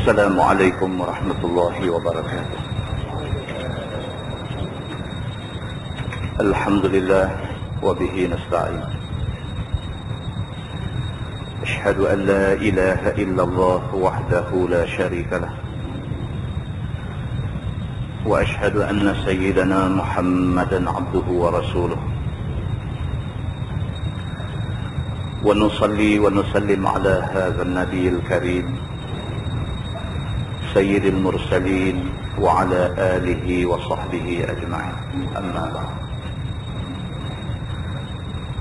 السلام عليكم ورحمة الله وبركاته. الحمد لله وبه نستعين. أشهد أن لا إله إلا الله وحده لا شريك له، وأشهد أن سيدنا محمدا عبده ورسوله، ونصلي ونسلم على هذا النبي الكريم سيد المرسلين وعلى آله وصحبه أجمعين. أما بعد،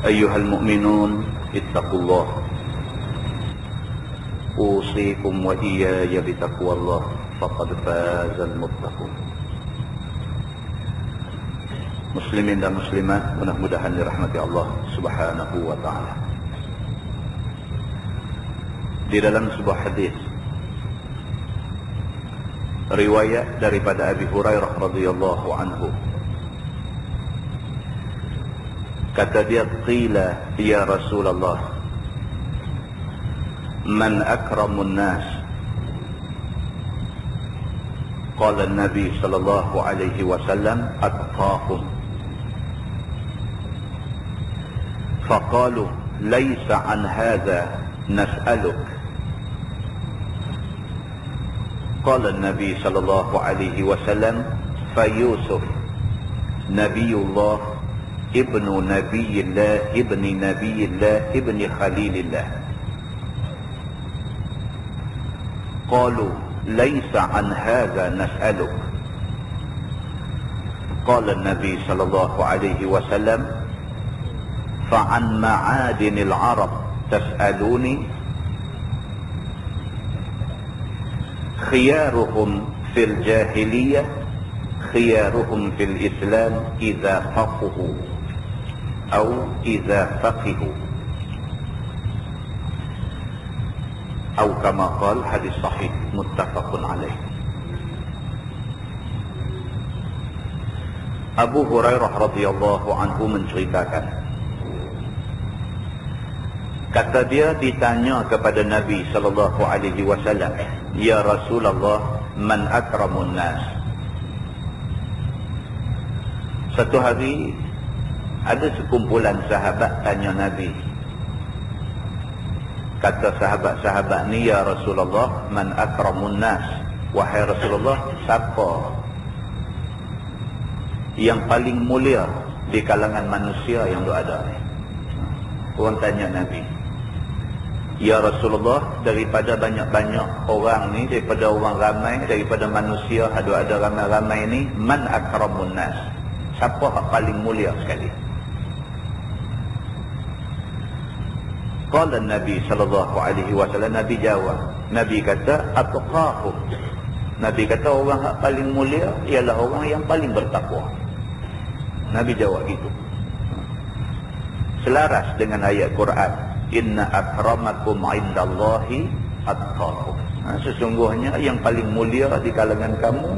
أيها المؤمنون اتقوا الله، أوصيكم وإياي بتقوى الله، فقد فاز المتقون. Muslimin dan muslimat, mudah-mudahan dirahmati Allah Subhanahu wa ta'ala. Di dalam sebuah hadis riwayat daripada Abi Hurairah radhiyallahu anhu, kata dia, qila ya Rasulullah, man akramun nas? Qala Nabi sallallahu alaihi wasallam, atqahum. Faqalu laysa an hadha nas'aluk. Qala Nabi sallallahu alaihi wasallam, fa Yusuf nabiyullah ibnu nabiyillah ibni nabiyillah ibni khalilillah. Qalu laysa an hadha nas'aluk. Qala Nabi sallallahu alaihi wasallam, fa an ma'adinil arab tas'aluni. Khiyaruhum fil jahiliyah, khiyaruhum fil islam idza faquhu atau idza faqihu, atau kama qala, hadis sahih muttafaqun alaih. Abu Hurairah radhiyallahu anhu menceritakan, kata dia ditanya kepada Nabi sallallahu alaihi wasallam, ya Rasulullah, man akramun nas? Satu hari ada sekumpulan sahabat tanya Nabi. Kata sahabat-sahabat ni, ya Rasulullah, man akramun nas? Wahai Rasulullah, siapa yang paling mulia di kalangan manusia yang ada ni? Orang tanya Nabi. Ya Rasulullah, daripada banyak-banyak orang ni, daripada orang ramai, daripada manusia ada ramai-ramai ni, man akramun nas? Siapa yang paling mulia sekali? Qala Nabi sallallahu alaihi wasallam, Nabi jawab. Nabi kata, atqahum. Nabi kata orang yang paling mulia ialah orang yang paling bertakwa. Nabi jawab gitu. Selaras dengan ayat Quran, inna akramakum indallahi atqakum. Sesungguhnya yang paling mulia di kalangan kamu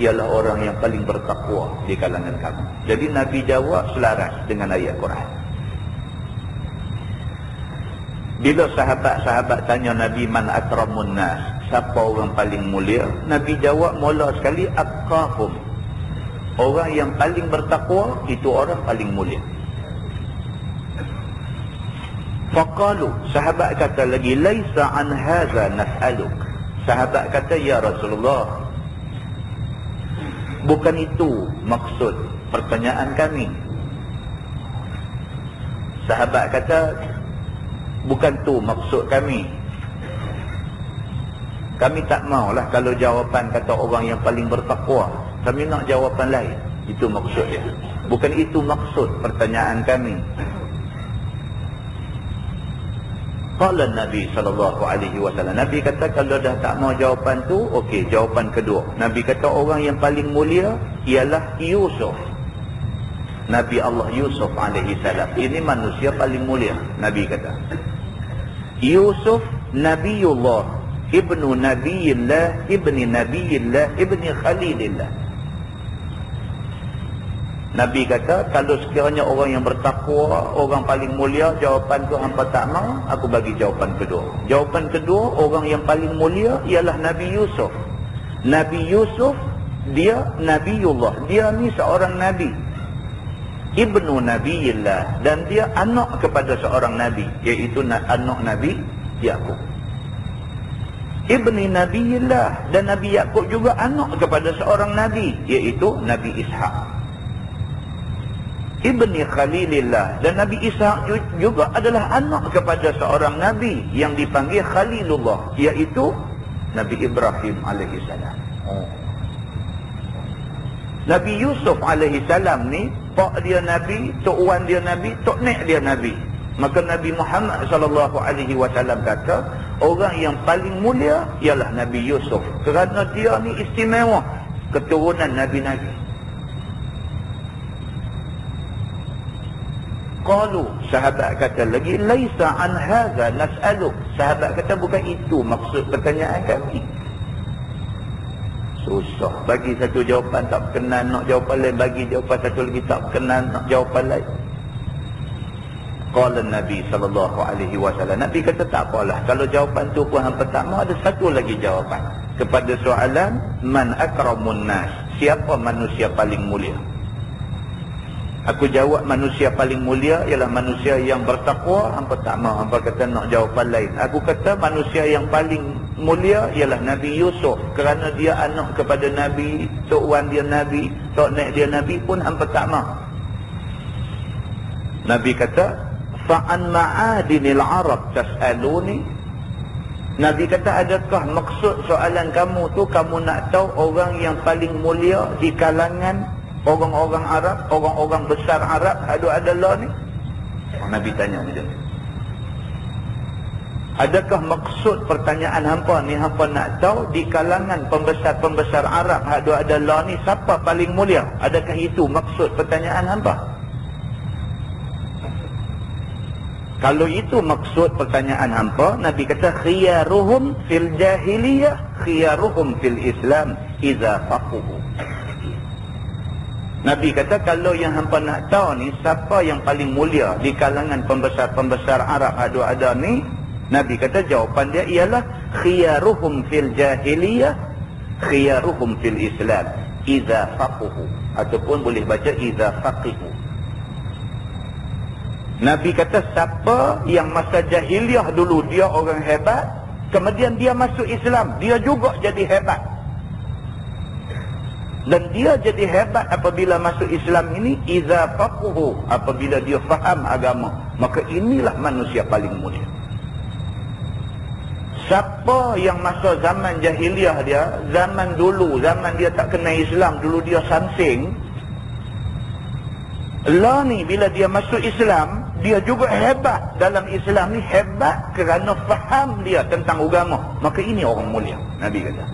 ialah orang yang paling bertakwa di kalangan kamu. Jadi Nabi jawab selaras dengan ayat Quran. Bila sahabat-sahabat tanya Nabi, man akramun nas? Siapa orang paling mulia? Nabi jawab mula sekali, atqakum. Orang yang paling bertakwa itu orang paling mulia. Faqalu, sahabat kata lagi, laisa an hadza nas'aluk. Sahabat kata, ya Rasulullah, bukan itu maksud pertanyaan kami. Sahabat kata, bukan tu maksud kami. Kami tak maulah kalau jawapan kata orang yang paling bertakwa. Kami nak jawapan lain. Itu maksud dia. Bukan itu maksud pertanyaan kami. Qala Nabi sallallahu alaihi wasallam. Nabi kata kalau dah tak mau jawapan tu, okey, jawapan kedua. Nabi kata orang yang paling mulia ialah Yusuf. Nabi Allah Yusuf alaihi salam. Ini manusia paling mulia, Nabi kata. Yusuf Nabiullah ibnu Nabiyillah ibni Nabiyillah ibni Khalilillah. Nabi kata kalau sekiranya orang yang bertakwa bertakwa, orang paling mulia, jawapan tu hampa tak mau, aku bagi jawapan kedua. Jawapan kedua, orang yang paling mulia ialah Nabi Yusuf. Nabi Yusuf, dia Nabiullah, dia ni seorang Nabi, ibnu Nabiillah, dan dia anak kepada seorang Nabi, iaitu anak Nabi Yaqub. Ibni Nabiillah, dan Nabi Yaqub juga anak kepada seorang Nabi, iaitu Nabi Ishaq. Ibni Khalilillah, dan Nabi Ishaq juga adalah anak kepada seorang Nabi yang dipanggil Khalilullah, iaitu Nabi Ibrahim alaihissalam. Nabi Yusuf alaihissalam ni, pak dia Nabi, tok wan dia Nabi, tok nek dia Nabi. Maka Nabi Muhammad SAW kata, orang yang paling mulia ialah Nabi Yusuf, kerana dia ni istimewa, keturunan Nabi-Nabi. Qalu, sahabat kata lagi, laisa an hadza nas'alu. Sahabat kata, bukan itu maksud pertanyaan kami. Susah, bagi satu jawapan tak berkenan, nak jawapan lain, bagi jawapan satu lagi tak berkenan, nak jawapan lain. Qala Nabi SAW, Nabi kata tak apalah, kalau jawapan tu pun hampa tak mau, ada satu lagi jawapan kepada soalan man akramun nas, siapa manusia paling mulia. Aku jawab manusia paling mulia ialah manusia yang bertakwa. Hampa tak mau, hampa kata nak jawapan lain. Aku kata manusia yang paling mulia ialah Nabi Yusuf, kerana dia anak kepada Nabi, tok wan dia Nabi, tok nek dia Nabi pun hampa tak mau. Nabi kata, fa'an ma'adinil Arab tas'aluni. Nabi kata, adakah maksud soalan kamu tu, kamu nak tahu orang yang paling mulia di kalangan orang-orang Arab, orang-orang besar Arab adalah ni? Nabi tanya macam ni. Adakah maksud pertanyaan hampa ni, hampa nak tahu di kalangan pembesar-pembesar Arab adalah ni, siapa paling mulia? Adakah itu maksud pertanyaan hampa? Kalau itu maksud pertanyaan hampa, Nabi kata, khiyaruhum fil jahiliyah, khiyaruhum fil Islam idza faquhu. Nabi kata, kalau yang hampa nak tahu ni, siapa yang paling mulia di kalangan pembesar-pembesar Arab ada ni, Nabi kata jawapan dia ialah khiyaruhum fil jahiliyah, khiyaruhum fil Islam idza faquhu, ataupun boleh baca idza faqihu. Nabi kata, siapa yang masa jahiliah dulu dia orang hebat, kemudian dia masuk Islam, dia juga jadi hebat. Dan dia jadi hebat apabila masuk Islam ini, idza faquhu, apabila dia faham agama. Maka inilah manusia paling mulia. Siapa yang masa zaman jahiliah dia, zaman dulu, zaman dia tak kenal Islam, dulu dia sansing, lah ni bila dia masuk Islam, dia juga hebat dalam Islam ni, hebat kerana faham dia tentang agama. Maka ini orang mulia, Nabi kata.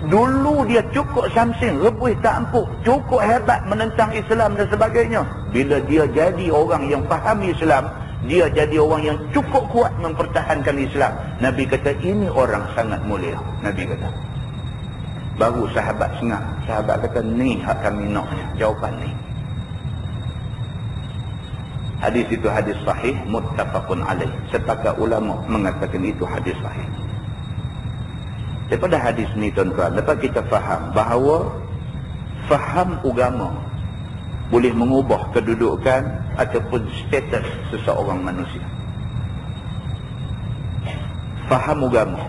Dulu dia cukup samsing, rebuih tak empuk, cukup hebat menentang Islam dan sebagainya. Bila dia jadi orang yang faham Islam, dia jadi orang yang cukup kuat mempertahankan Islam. Nabi kata, ini orang sangat mulia. Nabi kata. Baru sahabat senang. Sahabat kata, ni hak kami nak jawapan ni. Hadis itu hadis sahih, muttafaqun alaih. Sepakat ulama mengatakan itu hadis sahih. Daripada hadis ni tuan-tuan, dapat kita faham bahawa faham agama boleh mengubah kedudukan ataupun status seseorang manusia. Faham agama.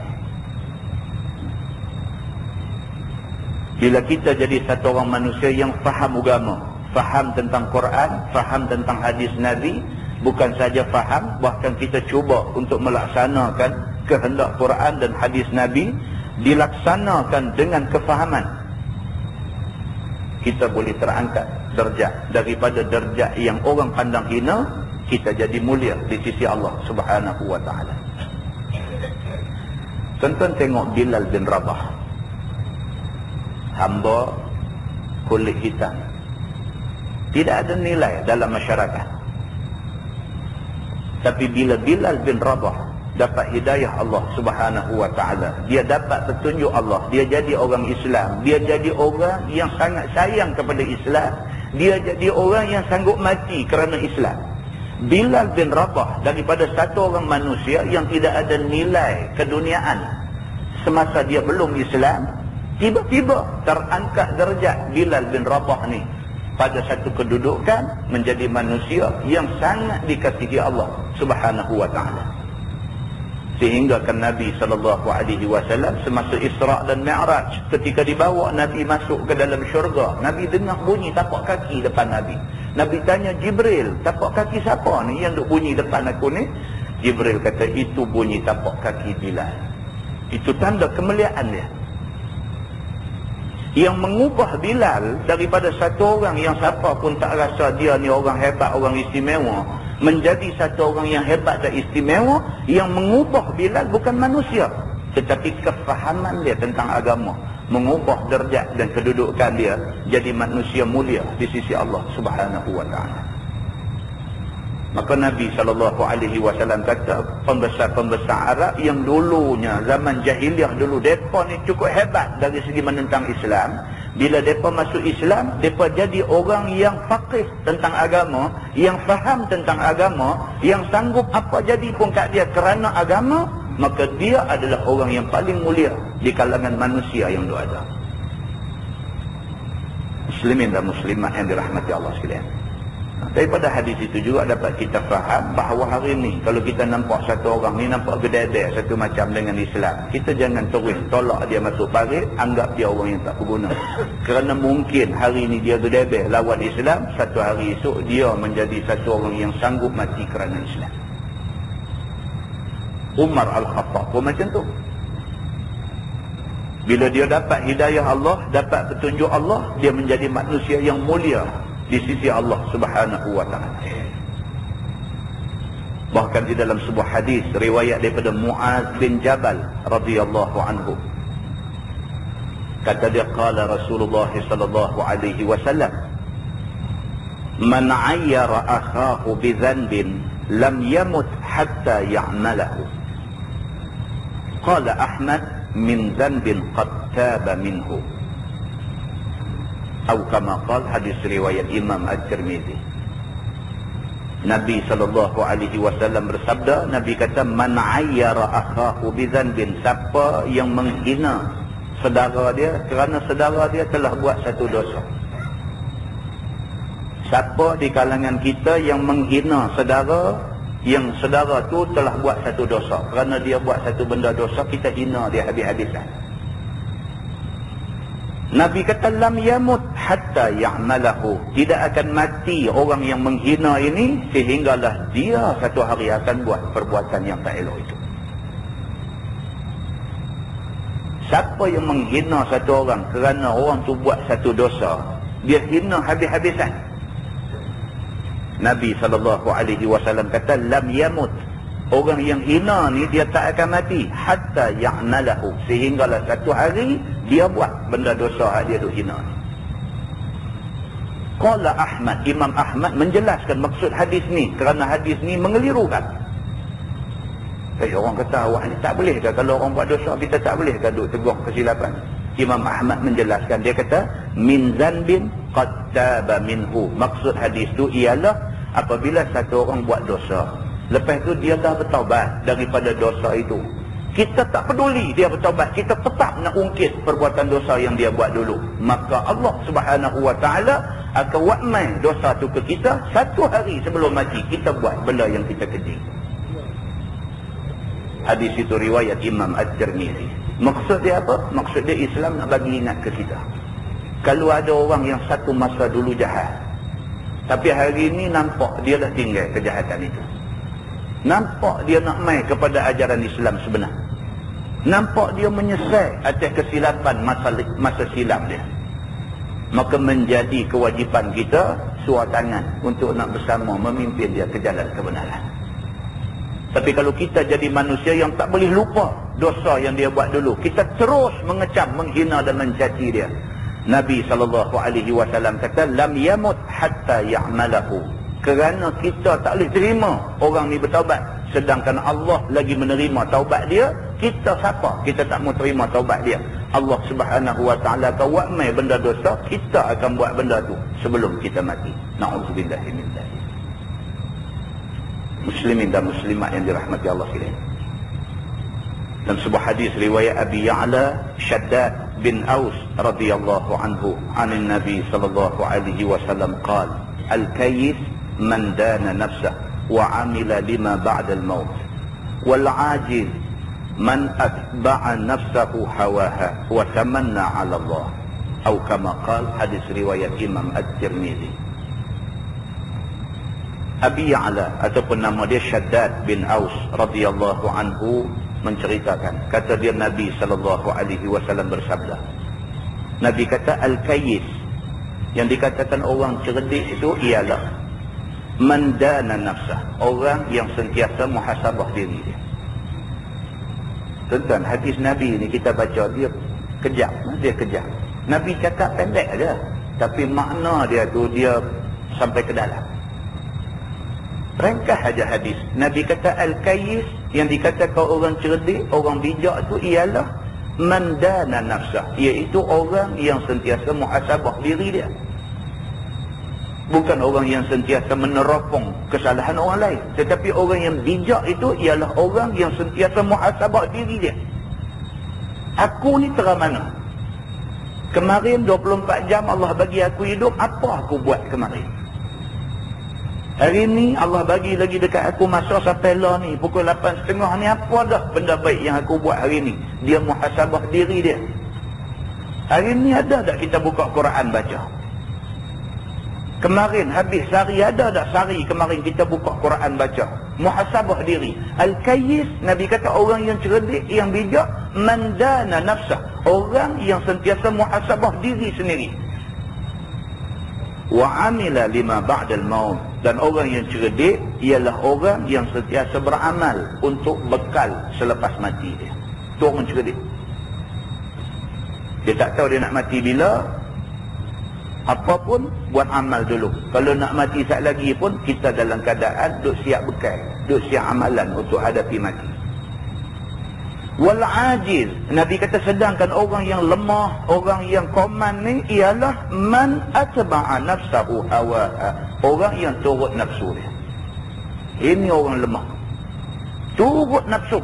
Bila kita jadi satu orang manusia yang faham agama, faham tentang Quran, faham tentang hadis Nabi, bukan saja faham, bahkan kita cuba untuk melaksanakan kehendak Quran dan hadis Nabi, dilaksanakan dengan kefahaman, kita boleh terangkat darjat daripada darjat yang orang pandang hina, kita jadi mulia di sisi Allah Subhanahu wa taala. Tuan-tuan tengok Bilal bin Rabah, hamba kulit hitam, tidak ada nilai dalam masyarakat. Tapi bila Bilal bin Rabah dapat hidayah Allah Subhanahu wa taala, dia dapat petunjuk Allah, dia jadi orang Islam, dia jadi orang yang sangat sayang kepada Islam, Dia jadi orang yang sanggup mati kerana Islam. Bilal bin Rabah daripada satu orang manusia yang tidak ada nilai keduniaan semasa dia belum Islam, tiba-tiba terangkat derajat Bilal bin Rabah ni pada satu kedudukan menjadi manusia yang sangat dikasihi Allah Subhanahu wa taala. Sehingga kan Nabi SAW semasa Isra' dan Mi'raj, ketika dibawa Nabi masuk ke dalam syurga, Nabi dengar bunyi tapak kaki depan Nabi. Nabi tanya Jibril, tapak kaki siapa ni yang duk bunyi depan aku ni? Jibril kata, itu bunyi tapak kaki Bilal. Itu tanda kemuliaan dia. Yang mengubah Bilal daripada satu orang yang siapa pun tak rasa dia ni orang hebat, orang istimewa, menjadi satu orang yang hebat dan istimewa. Yang mengubah Bilal bukan manusia, tetapi kefahaman dia tentang agama, mengubah derajat dan kedudukan dia jadi manusia mulia di sisi Allah Subhanahu wa taala. Maka Nabi SAW kata, pembesar-pembesar Arab yang dulunya zaman jahiliah dulu, mereka ni cukup hebat dari segi menentang Islam. Bila mereka masuk Islam, mereka jadi orang yang faqih tentang agama, yang faham tentang agama, yang sanggup apa jadi pun kat dia kerana agama. Maka dia adalah orang yang paling mulia di kalangan manusia yang ada. Muslimin dan muslimat yang dirahmati Allah sekalian. Daripada hadis itu juga dapat kita faham bahawa hari ini kalau kita nampak satu orang ni nampak gedek-gedek satu macam dengan Islam, kita jangan terus tolak dia masuk parit, anggap dia orang yang tak berguna. Kerana mungkin hari ini dia gedek-gedek lawan Islam, satu hari esok dia menjadi satu orang yang sanggup mati kerana Islam. Umar Al-Khattab pun macam tu. Bila dia dapat hidayah Allah, dapat petunjuk Allah, dia menjadi manusia yang mulia di sisi Allah Subhanahu wa taala. Bahkan di dalam sebuah hadis riwayat daripada Muaz bin Jabal radhiyallahu anhu, kata dia, qala Rasulullah sallallahu alaihi wasallam, man 'ayyara akhahu bi dhanbin lam yamut hatta ya'malahu. Qala Ahmad, min dhanbin qad taba minhu. Atau kama qala, hadis riwayat Imam At-Tirmizi. Nabi SAW bersabda, Nabi kata, man 'ayyara akhahu bi dhanbin, siapa yang menghina saudara dia kerana saudara dia telah buat satu dosa. Siapa di kalangan kita yang menghina saudara, yang saudara tu telah buat satu dosa, kerana dia buat satu benda dosa, kita hina dia habis-habisan. Nabi kata, lam yamut hatta ya'malahu, tidak akan mati orang yang menghina ini sehinggalah dia satu hari akan buat perbuatan yang tak elok itu. Siapa yang menghina satu orang kerana orang tu buat satu dosa, dia hina habis-habisan. Nabi SAW kata, lam yamut, orang yang hina ni dia tak akan mati hatta ya'malahu, sehinggalah satu hari dia buat benda dosa dia duk hina ni. Qala Ahmad, Imam Ahmad menjelaskan maksud hadis ni, kerana hadis ni mengelirukan. Orang kata, awak ni tak boleh ke kalau orang buat dosa, kita tak boleh ke duk tegur kesilapan? Imam Ahmad menjelaskan, dia kata, min zanbin qad taba minhu. Maksud hadis tu ialah apabila satu orang buat dosa, lepas tu dia dah bertaubat daripada dosa itu, kita tak peduli dia bertaubat, kita tetap nak ungkit perbuatan dosa yang dia buat dulu, maka Allah Subhanahu wa taala akan wakmai dosa tu ke kita. Satu hari sebelum mati kita buat benda yang kita keji. Hadis itu riwayat Imam At-Tirmizi. Maksud dia apa? Maksud dia Islam nak bagi ingat ke kita, kalau ada orang yang satu masa dulu jahat, tapi hari ini nampak dia dah tinggal kejahatan itu, nampak dia nak mai kepada ajaran Islam sebenar, nampak dia menyesal atas kesilapan masa silam dia, maka menjadi kewajipan kita suar tangan untuk nak bersama memimpin dia ke jalan kebenaran. Tapi kalau kita jadi manusia yang tak boleh lupa dosa yang dia buat dulu, kita terus mengecam, menghina dan mencaci dia, Nabi SAW kata, lam yamut hatta ya'malahu, kerana kita tak boleh terima orang ni bertaubat sedangkan Allah lagi menerima taubat dia. Kita siapa? Kita tak mau terima taubat dia. Allah Subhanahu wa taala akan buat mai benda dosa, kita akan buat benda tu sebelum kita mati. Na'udzubillah min dzalik. Muslimin dan muslimat yang dirahmati Allah sekalian. Dan sebuah hadis riwayat Abi Ya'la Shaddad bin Aus radhiyallahu anhu anin Nabi sallallahu alaihi wasallam qala al-kayyis man dana nafsahu wa 'amila lima ba'da al-maut wal 'ajiz man atba'a nafsahu hawaha wa tamanna 'ala Allah atau kama qala, hadis riwayat Imam At-Tirmizi. Abi Ya'la ataupun nama dia Shaddad bin Aus radhiyallahu anhu menceritakan, kata dia Nabi sallallahu alaihi wasallam bersabda. Nabi kata al-kayyis, yang dikatakan orang cerdik itu ialah man dana nafsah, orang yang sentiasa muhasabah diri dia. Tuan-tuan, hadis Nabi ni kita baca dia kejap, dia kejap. Nabi cakap pendek aja, tapi makna dia tu dia sampai ke dalam. Ringkas aja hadis. Nabi kata al-kayyis, yang dikatakan orang cerdik, orang bijak tu ialah man dana nafsah, iaitu orang yang sentiasa muhasabah diri dia. Bukan orang yang sentiasa meneropong kesalahan orang lain, tetapi orang yang bijak itu ialah orang yang sentiasa muhasabah diri dia. Aku ni terang mana? Kemarin 24 jam Allah bagi aku hidup, apa aku buat kemarin? Hari ni Allah bagi lagi dekat aku masa sampai lah ni pukul 8.30 ni, apa dah benda baik yang aku buat hari ni? Dia muhasabah diri dia. Hari ni ada tak kita buka Quran baca? Kemarin habis sehari ada tak sehari kemarin kita buka Quran baca? Muhasabah diri. Al-kayyis, Nabi kata orang yang cerdik, yang bijak, man dana nafsah, orang yang sentiasa muhasabah diri sendiri. Wa amila lima ba'dal maut, dan orang yang cerdik ialah orang yang sentiasa beramal untuk bekal selepas mati dia. Itu orang cerdik. Dia tak tahu dia nak mati bila, apapun buat amal dulu. Kalau nak mati saat lagi pun kita dalam keadaan duk siap bekal, duk siap amalan untuk hadapi mati. Wal ajiz, Nabi kata sedangkan orang yang lemah, orang yang koman ni ialah man atba'a nafsahu hawaha, orang yang turut nafsu dia. Ini orang lemah, turut nafsu.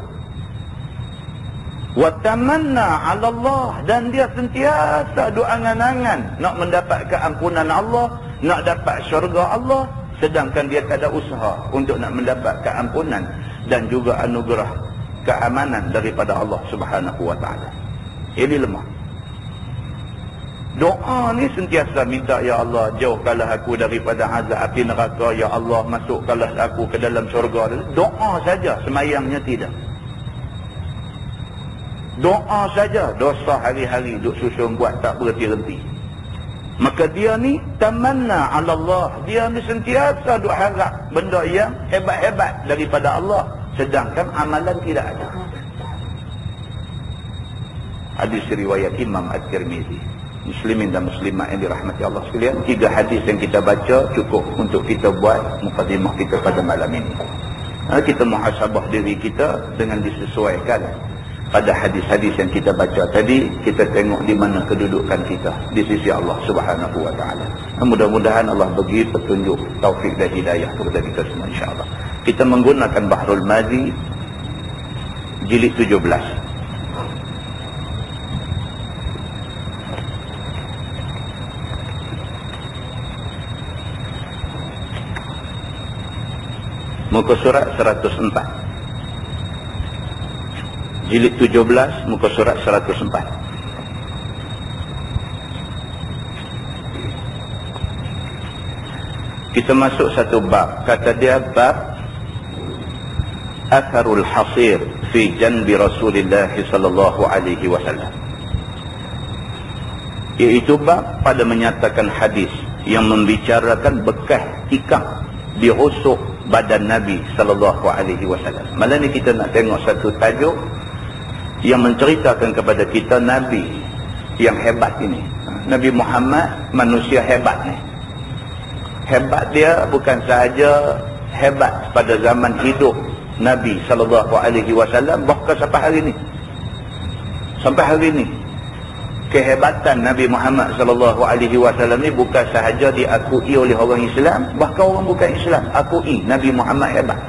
Wa tamanna 'ala Allah, dan dia sentiasa doa angan-angan nak mendapat keampunan Allah, nak dapat syurga Allah, sedangkan dia tak ada usaha untuk nak mendapat keampunan dan juga anugerah keamanan daripada Allah Subhanahu wa taala. Ini lemah. Doa ni sentiasa minta, ya Allah jauhkanlah aku daripada azab api neraka, ya Allah masukkanlah aku ke dalam syurga. Doa saja, semayangnya tidak. Doa saja, dosa hari-hari duk susun buat tak berhenti-henti. Maka dia ni tamanna 'ala Allah, dia ni sentiasa duk harap benda yang hebat-hebat daripada Allah, sedangkan amalan tidak ada. Hadis riwayat Imam At-Tirmizi. Muslimin dan muslimat yang dirahmati Allah sekalian, 3 hadis yang kita baca cukup untuk kita buat mukadimah kita pada malam ini. Kita muhasabah diri kita dengan disesuaikan pada hadis-hadis yang kita baca tadi. Kita tengok di mana kedudukan kita di sisi Allah Subhanahu wa taala. Mudah-mudahan Allah bagi petunjuk, taufik dan hidayah kepada kita semua insya-Allah. Kita menggunakan Bahrul Mazi jilid 17. Muka surat 104. Jilid 17, muka surat 104. Kita masuk satu bab. Kata dia bab Atharul Hasir fi janbi Rasulullah sallallahu alaihi wasallam. Iaitu bab pada menyatakan hadis yang membicarakan bekas tikam di rusuk badan Nabi sallallahu alaihi wasallam. Malam ni kita nak tengok satu tajuk yang menceritakan kepada kita Nabi yang hebat ini. Nabi Muhammad manusia hebat ni. Hebat dia bukan sahaja hebat pada zaman hidup Nabi sallallahu alaihi wasallam, bahkan sampai hari ini. Sampai hari ini kehebatan Nabi Muhammad sallallahu alaihi wasallam ni bukan sahaja diakui oleh orang Islam, bahkan orang bukan Islam akui Nabi Muhammad hebat.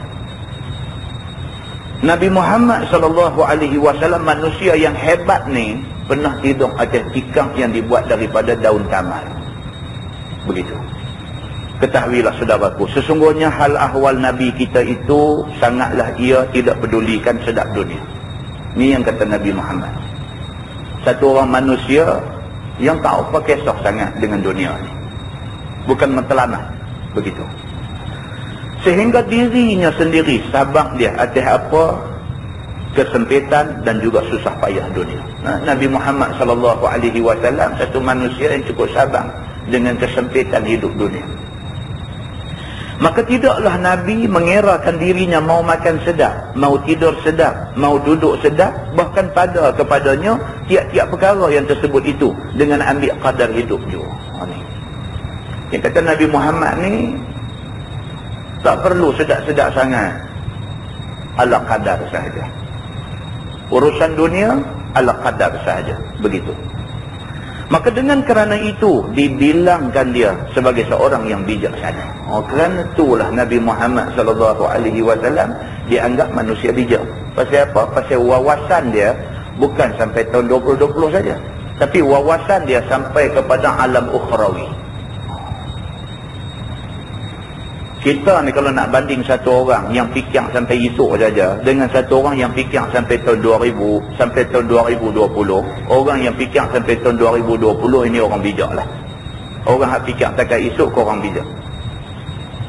Nabi Muhammad sallallahu alaihi wasallam manusia yang hebat ni pernah tidur atas tikar yang dibuat daripada daun tamal. Begitu. Ketahuilah saudaraku, sesungguhnya hal ahwal Nabi kita itu sangatlah ia tidak pedulikan sedap dunia. Ni yang kata Nabi Muhammad. Satu orang manusia yang tak apa kisah sangat dengan dunia ni. Bukan matlamat. Begitu. Sehingga dirinya sendiri sabar dia atas apa kesempitan dan juga susah payah dunia. Nabi Muhammad sallallahu alaihi wasallam satu manusia yang cukup sabar dengan kesempitan hidup dunia. Maka tidaklah Nabi mengerahkan dirinya mau makan sedap, mau tidur sedap, mau duduk sedap, bahkan pada kepadanya tiap-tiap perkara yang tersebut itu dengan ambil kadar hidup juga. Yang kata Nabi Muhammad ni tak perlu sedap-sedap sangat, ala kadar sahaja. Urusan dunia ala kadar sahaja. Begitu. Maka dengan kerana itu dibilangkan dia sebagai seorang yang bijaksana. Kerana itulah Nabi Muhammad sallallahu alaihi wasallam dianggap manusia bijak. Pasal apa? Pasal wawasan dia bukan sampai tahun 2020 saja, tapi wawasan dia sampai kepada alam ukhrawi. Kita ni kalau nak banding satu orang yang fikir sampai esok saja dengan satu orang yang fikir sampai tahun 2000 sampai tahun 2020, orang yang fikir sampai tahun 2020 ini orang bijak lah. Orang yang fikir setakat esok ke orang bijak.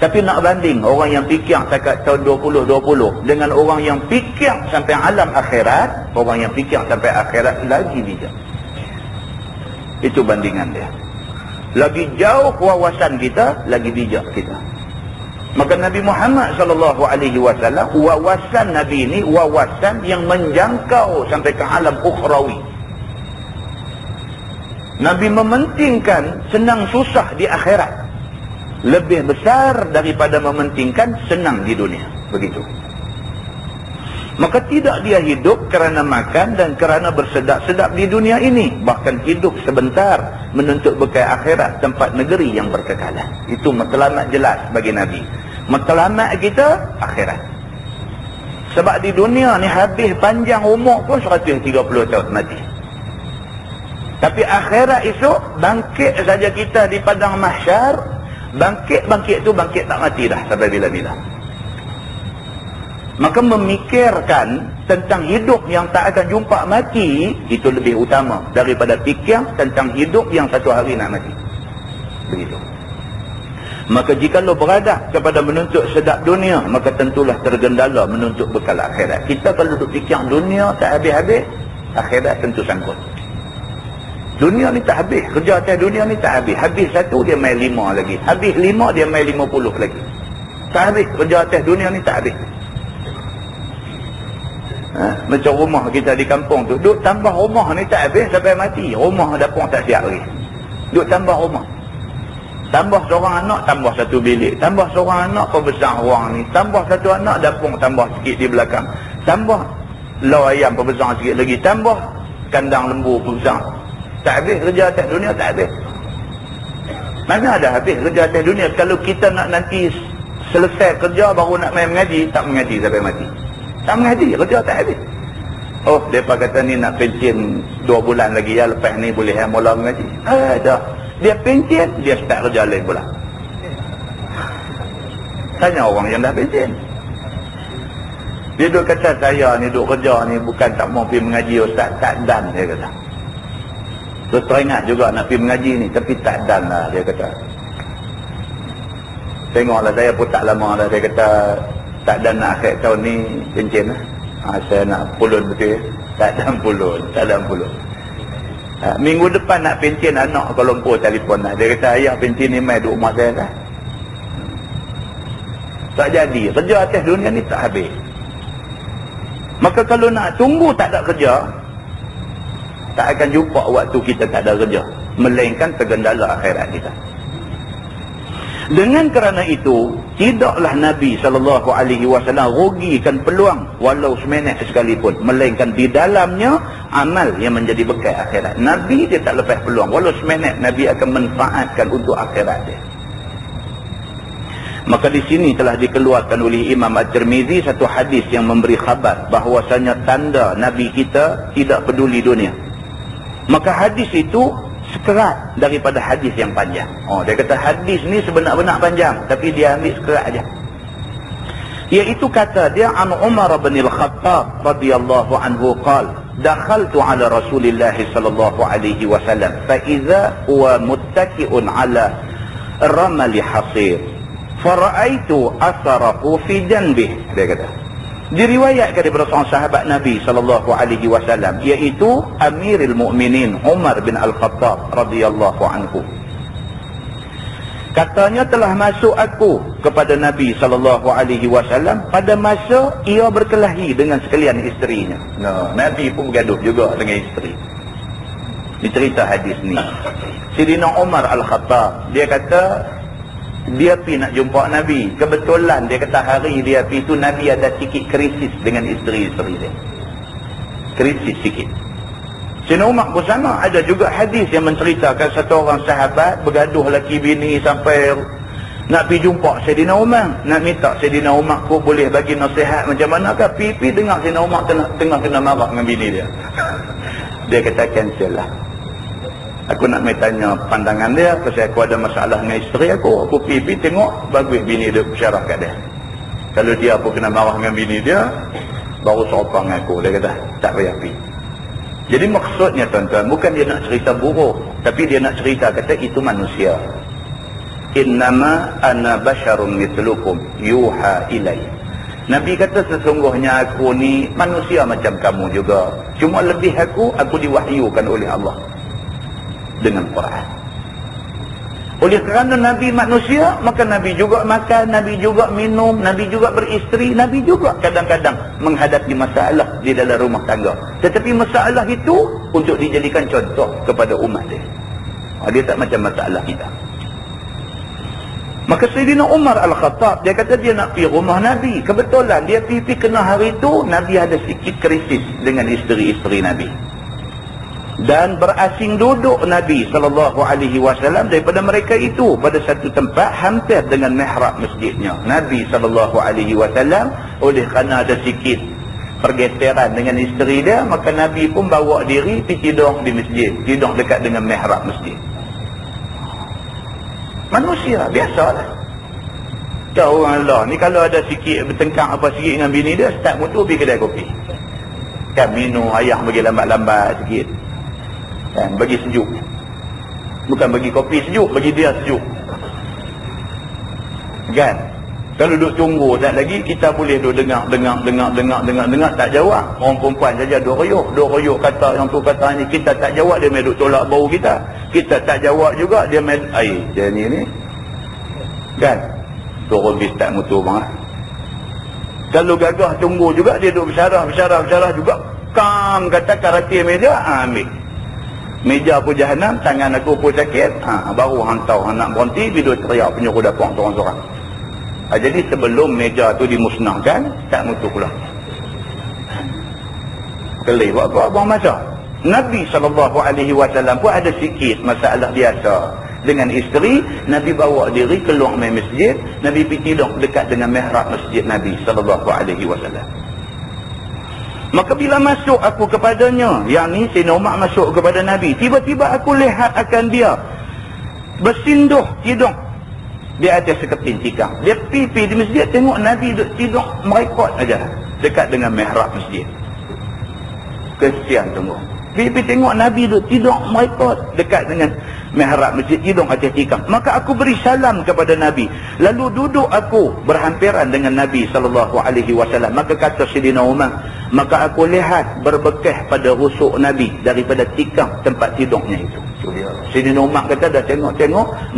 Tapi nak banding orang yang fikir setakat tahun 2020 dengan orang yang fikir sampai alam akhirat, orang yang fikir sampai akhirat lagi bijak. Itu bandingan dia. Lagi jauh wawasan kita, lagi bijak kita. Maka Nabi Muhammad sallallahu alaihi wasallam, wawasan Nabi ini wawasan yang menjangkau sampai ke alam ukhrawi. Nabi mementingkan senang susah di akhirat lebih besar daripada mementingkan senang di dunia. Begitu. Maka tidak dia hidup kerana makan dan kerana bersedap-sedap di dunia ini, bahkan hidup sebentar menuntut bekal akhirat, tempat negeri yang berkekalan. Itu matlamat jelas bagi Nabi. Matlamat kita akhirat. Sebab di dunia ni habis panjang umur pun 130 tahun mati. Tapi akhirat esok bangkit saja kita di padang mahsyar, bangkit tu bangkit tak mati dah sampai bila-bila. Maka memikirkan tentang hidup yang tak akan jumpa mati itu lebih utama daripada fikir tentang hidup yang satu hari nak mati. Begitu. Maka jika lo beradab kepada menuntut sedap dunia, maka tentulah tergendala menuntut bekal akhirat. Kita kalau duduk fikir dunia tak habis-habis, akhirat tentu sangkut. Dunia ni tak habis, kerja atas dunia ni tak habis. Habis satu dia main 5 lagi, habis 5 dia main 50 lagi. Tak habis, kerja atas dunia ni tak habis. Macam rumah kita di kampung tu, duk tambah rumah ni tak habis sampai mati. Rumah dapur tak siap lagi, duk tambah rumah. Tambah seorang anak, tambah satu bilik. Tambah seorang anak, perbesar ruang ni. Tambah satu anak, dapur tambah sikit di belakang. Tambah lau ayam perbesar sikit lagi. Tambah kandang lembu perbesar. Tak habis kerja atas dunia, tak habis. Mana ada habis kerja atas dunia? Kalau kita nak nanti selesai kerja baru nak main mengaji, tak mengaji sampai mati. Tak mengaji, kerja tak habis. Oh, mereka kata ni nak pencen 2 bulan lagi ya, lepas ni boleh mula mengaji. Dah. Dia pencen, dia start kerja lain pula. Tanya orang yang dah pencen. Dia duk kata saya ni duk kerja ni bukan tak mau pergi mengaji ustaz, tak dan dia kata. Terus teringat juga nak pergi mengaji ni, tapi tak dan lah dia kata. Tengoklah saya pun tak lama dah, dia kata tak dan nak akhir tahun ni pencen lah. Saya nak pulun betul. Tak dan pulun, tak dan pulun. Minggu depan nak pencen anak Kuala Lumpur telefon lah. Dia kata ayah pencen ni mai duduk rumah saya dah. Tak jadi. Kerja atas dunia ni tak habis. Maka kalau nak tunggu tak ada kerja, tak akan jumpa waktu kita tak ada kerja, melainkan tergendala akhirat kita. Dengan kerana itu, tidaklah Nabi SAW rugikan peluang walau seminit sekalipun, melainkan di dalamnya amal yang menjadi bekal akhirat. Nabi dia tak lepas peluang, walau seminit Nabi akan manfaatkan untuk akhirat dia. Maka di sini telah dikeluarkan oleh Imam At-Tirmizi satu hadis yang memberi khabar bahawasanya tanda Nabi kita tidak peduli dunia. Maka hadis itu sekerat daripada hadis yang panjang. Dia kata hadis ni sebenar-benar panjang, tapi dia ambil sekerat aja. Iaitu kata dia, an Umar bin Al-Khattab radhiyallahu anhu qala, dakhaltu ala Rasulillah sallallahu alaihi wasallam fa idza huwa muttaki'un ala ramali hasir fara'aitu atharahu fi janbihi. Dia kata, diriwayatkan daripada seorang sahabat Nabi SAW, iaitu Amirul Mukminin Umar bin Al-Khattab radhiyallahu anhu. Katanya, telah masuk aku kepada Nabi SAW pada masa ia berkelahi dengan sekalian isterinya. Nabi pun bergaduh juga dengan isteri. Dicerita hadis ni. Sayyidina Umar Al-Khattab, dia kata dia pergi nak jumpa Nabi. Kebetulan dia kata hari dia pergi tu Nabi ada sikit krisis dengan isteri-isteri dia. Krisis sikit. Sayyidina Umar pun sama. Ada juga hadis yang menceritakan satu orang sahabat bergaduh laki bini sampai nak pergi jumpa Sayyidina Umar. Nak minta Sayyidina Umar pun boleh bagi nasihat macam manakah. Pergi dengar Sayyidina Umar tengah kena marah dengan bini dia. Dia kata cancel lah. Aku nak main tanya pandangan dia, pasal aku ada masalah dengan isteri aku. Aku pergi tengok, bagus bini dia bersyarah kat dia. Kalau dia pun kena marah dengan bini dia, baru sopang aku. Dia kata, tak payah pergi. Jadi maksudnya tuan-tuan, bukan dia nak cerita buruk, tapi dia nak cerita, kata itu manusia. Innama ana basyarum mithlukum yuha ilai. Nabi kata, sesungguhnya aku ni manusia macam kamu juga. Cuma lebih aku diwahyukan oleh Allah dengan Quran. Oleh kerana Nabi manusia, maka Nabi juga makan, Nabi juga minum, Nabi juga beristeri, Nabi juga kadang-kadang menghadapi masalah di dalam rumah tangga. Tetapi masalah itu untuk dijadikan contoh kepada umat dia. Dia tak macam masalah kita. Maka Sayyidina Umar Al-Khattab, dia kata dia nak pergi rumah Nabi. Kebetulan dia pergi kena hari itu, Nabi ada sikit krisis dengan isteri-isteri Nabi. Dan berasing duduk Nabi SAW daripada mereka itu pada satu tempat hampir dengan mihrab masjidnya. Nabi SAW oleh kerana ada sikit pergeseran dengan isteri dia, maka Nabi pun bawa diri pergi tidur di masjid, tidur dekat dengan mihrab masjid. Manusia biasalah. Tahu orang Allah ni kalau ada sikit bertengkar apa sikit dengan bini dia, start motor pergi kedai kopi. Kan minum ayah bagi lambat-lambat sikit. Bagi sejuk. Bukan bagi kopi sejuk, bagi dia sejuk. Kan? Kalau duduk tunggu tak lagi, kita boleh duduk dengar tak jawab. Orang perempuan saja duduk royok kata yang tu kata ni, kita tak jawab, dia main duduk tolak bau kita. Kita tak jawab juga, dia main dia ni. Kan? Turun bis tak mutu bang. Kalau gagah tunggu juga, dia duduk bersyarah juga. Kam kata karate meja, ambil. Meja pun jahanam, tangan aku pun sakit, baru hantar nak berhenti, video teriak penyuruh dapur seorang-seorang. Jadi sebelum meja tu dimusnahkan, tak mutu pula. Kelih buat apa abang masa. Nabi SAW pun ada sikit masalah biasa dengan isteri. Nabi bawa diri keluar main masjid, Nabi pergi tidur dekat dengan mihrab masjid Nabi SAW. Maka bila masuk aku kepadanya, yang ni Sayyidina Umar masuk kepada Nabi, tiba-tiba aku lihat akan dia bersinduh tidur di atas sekeping tikar. Dia pipi di masjid, tengok Nabi duduk tidur merekod aja dekat dengan mihrab masjid. Kesian tunggu. Pipi tengok Nabi duduk tidur merekod dekat dengan mihrab masjid, tidur atas tikar. Maka aku beri salam kepada Nabi. Lalu duduk aku berhampiran dengan Nabi SAW. Maka kata Sayyidina Umar, maka aku lihat berbekah pada rusuk Nabi daripada tikar tempat tidurnya itu. Sayyidina Umar kata dah tengok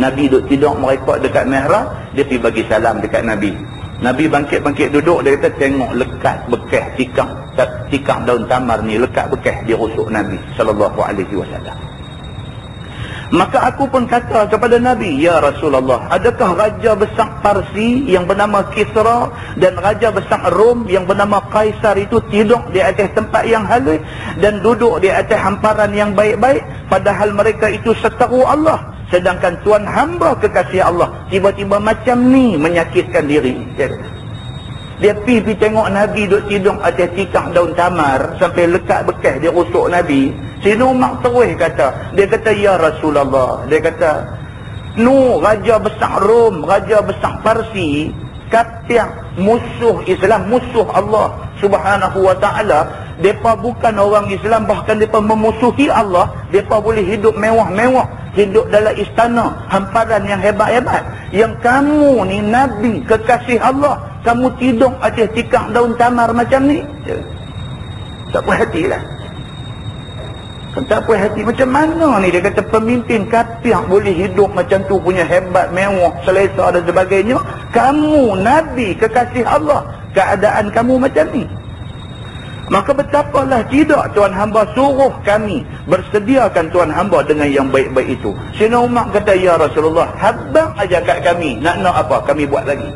Nabi duduk tidur merekod dekat mihrab, dia pergi bagi salam dekat Nabi. Nabi bangkit duduk, dia kata tengok lekat bekas tikar daun tamar ni, lekat bekas di rusuk Nabi SAW. Maka aku pun kata kepada Nabi, ya Rasulullah, adakah raja besar Parsi yang bernama Kisra dan raja besar Rom yang bernama Kaisar itu tidur di atas tempat yang halus dan duduk di atas hamparan yang baik-baik, padahal mereka itu seteru Allah, sedangkan tuan hamba kekasih Allah tiba-tiba macam ni menyakitkan diri. Dia pergi tengok Nabi duduk tidur atas tikar daun tamar sampai lekat bekas dia rusuk Nabi. Sayyidina Umar terus kata, dia kata, ya Rasulullah, dia kata, raja besar Rom, raja besar Parsi, kafir, musuh Islam, musuh Allah Subhanahu wa ta'ala. Mereka bukan orang Islam, bahkan mereka memusuhi Allah. Mereka boleh hidup mewah-mewah, hidup dalam istana, hamparan yang hebat-hebat. Yang kamu ni Nabi, kekasih Allah, kamu tidur atas tikar daun tamar macam ni. Tak puas hati lah. Tak puas hati. Macam mana ni? Dia kata pemimpin kafir boleh hidup macam tu, punya hebat, mewah, selesa dan sebagainya. Kamu Nabi, kekasih Allah, keadaan kamu macam ni. Maka betapalah tidak tuan hamba suruh kami bersediakan tuan hamba dengan yang baik-baik itu. Sayyidina Umar kata, ya Rasulullah, habang aja kat kami, nak apa kami buat lagi.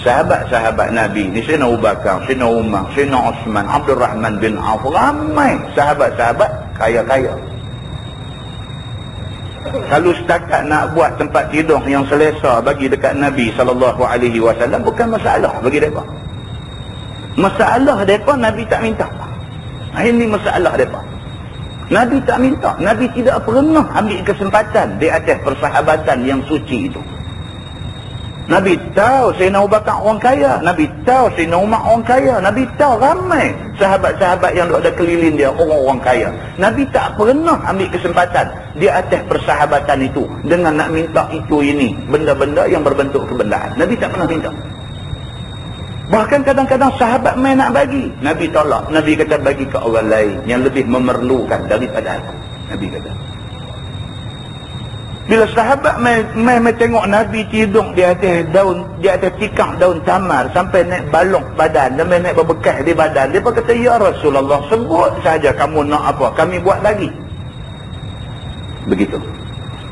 Sahabat-sahabat Nabi ni, Sayyidina Abu Bakar, Sayyidina Umar, Sayyidina Osman, Abdul Rahman bin Auf, ramai sahabat-sahabat kaya-kaya. Kalau setakat nak buat tempat tidur yang selesa bagi dekat Nabi SAW, bukan masalah bagi mereka. Masalah mereka Nabi tak minta. Ini masalah mereka. Nabi tak minta. Nabi tidak pernah ambil kesempatan di atas persahabatan yang suci itu. Nabi tahu Sayyidina Abu Bakar orang kaya. Nabi tahu Sayyidina Umar orang kaya. Nabi tahu ramai sahabat-sahabat yang ada keliling dia orang-orang kaya. Nabi tak pernah ambil kesempatan di atas persahabatan itu dengan nak minta itu ini, benda-benda yang berbentuk kebendaan. Nabi tak pernah minta. Bahkan kadang-kadang sahabat main nak bagi, Nabi tolak. Nabi kata, bagi ke orang lain yang lebih memerlukan daripada aku. Nabi kata. Bila sahabat main tengok Nabi tidur di atas daun, di atas tikar daun tamar sampai naik balok badan, dan naik berbekas di badan, dia kata, ya Rasulullah, sebut saja kamu nak apa, kami buat lagi. Begitu.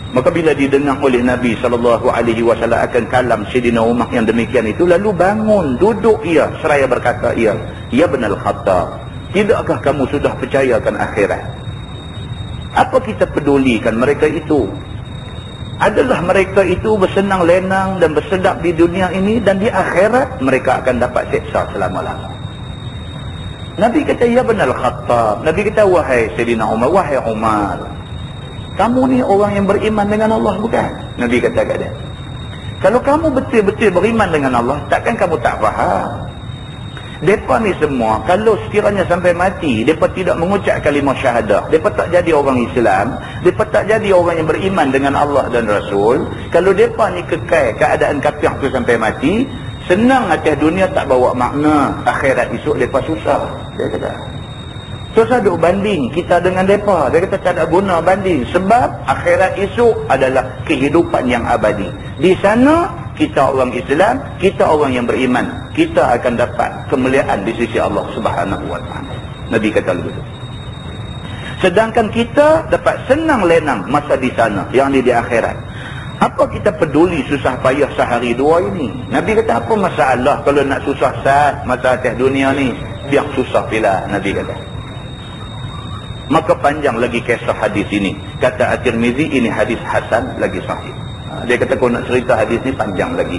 Maka bila didengar oleh Nabi SAW akan kalam Sayyidina Umar yang demikian itu, lalu bangun, duduk ia, seraya berkata ia, ya Ibn al-Khattab, tidakkah kamu sudah percayakan akhirat? Apa kita pedulikan mereka itu? Adalah mereka itu bersenang lenang dan bersedap di dunia ini, dan di akhirat mereka akan dapat seksa selama-lama. Nabi kata, ya Ibn al-Khattab. Nabi kata, wahai Sayyidina Umar, wahai Umar, kamu ni orang yang beriman dengan Allah, bukan? Nabi kata kat dia, kalau kamu betul-betul beriman dengan Allah, takkan kamu tak faham? Mereka ni semua, kalau sekiranya sampai mati, mereka tidak mengucap kalimah syahadah, mereka tak jadi orang Islam, mereka tak jadi orang yang beriman dengan Allah dan Rasul. Kalau mereka ni kekal keadaan kafir tu sampai mati, senang atas dunia tak bawa makna, akhirat esok mereka susah. Dia kata, susah duk banding kita dengan mereka. Dia kata tak ada guna banding, sebab akhirat esok adalah kehidupan yang abadi. Di sana kita orang Islam, kita orang yang beriman, kita akan dapat kemuliaan di sisi Allah Subhanahu wa ta'ala. Nabi kata begitu. Sedangkan kita dapat senang lenang masa di sana, yang di akhirat. Apa kita peduli susah payah sehari dua ini? Nabi kata, apa masalah kalau nak susah saat masa atas dunia ni, biar susah bila. Nabi kata. Maka panjang lagi kisah hadis ini. Kata At-Tirmizi, ini hadis hasan lagi sahih. Dia kata, kalau nak cerita hadis ni panjang lagi.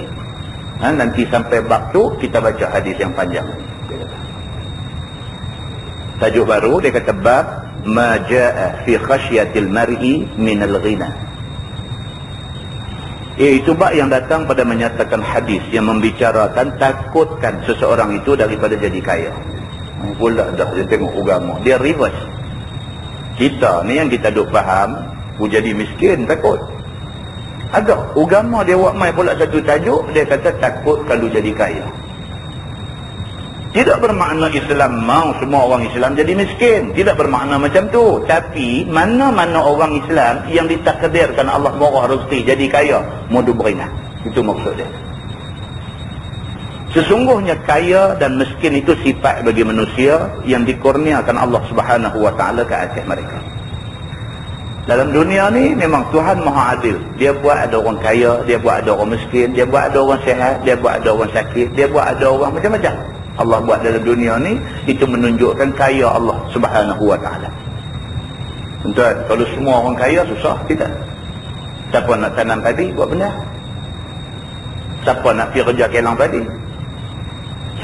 Nanti sampai bab tu kita baca hadis yang panjang. Dia kata. Tajuk baru, dia kata, bab ma jaa fi khasyatil mar'i min al-ghina. Iaitu bab yang datang pada menyatakan hadis yang membicarakan takutkan seseorang itu daripada jadi kaya. Pula dah dia tengok agama, dia reverse. Kita ni yang kita duk faham, jadi miskin takut. Agak agama dia buat mai pula satu tajuk, dia kata takut kalau jadi kaya. Tidak bermakna Islam mau semua orang Islam jadi miskin, tidak bermakna macam tu. Tapi mana-mana orang Islam yang ditakdirkan Allah murah rezeki jadi kaya, modu beringat. Itu maksud dia. Sesungguhnya kaya dan miskin itu sifat bagi manusia yang dikurniakan Allah Subhanahu wa ta'ala ke atas mereka. Dalam dunia ni memang Tuhan maha adil. Dia buat ada orang kaya, dia buat ada orang miskin, dia buat ada orang sihat, dia buat ada orang sakit, dia buat ada orang macam-macam. Allah buat dalam dunia ni, itu menunjukkan kaya Allah Subhanahu wa ta'ala. Tuan, kalau semua orang kaya susah kita. Siapa nak tanam padi buat benar? Siapa nak pergi kerja kelang padi?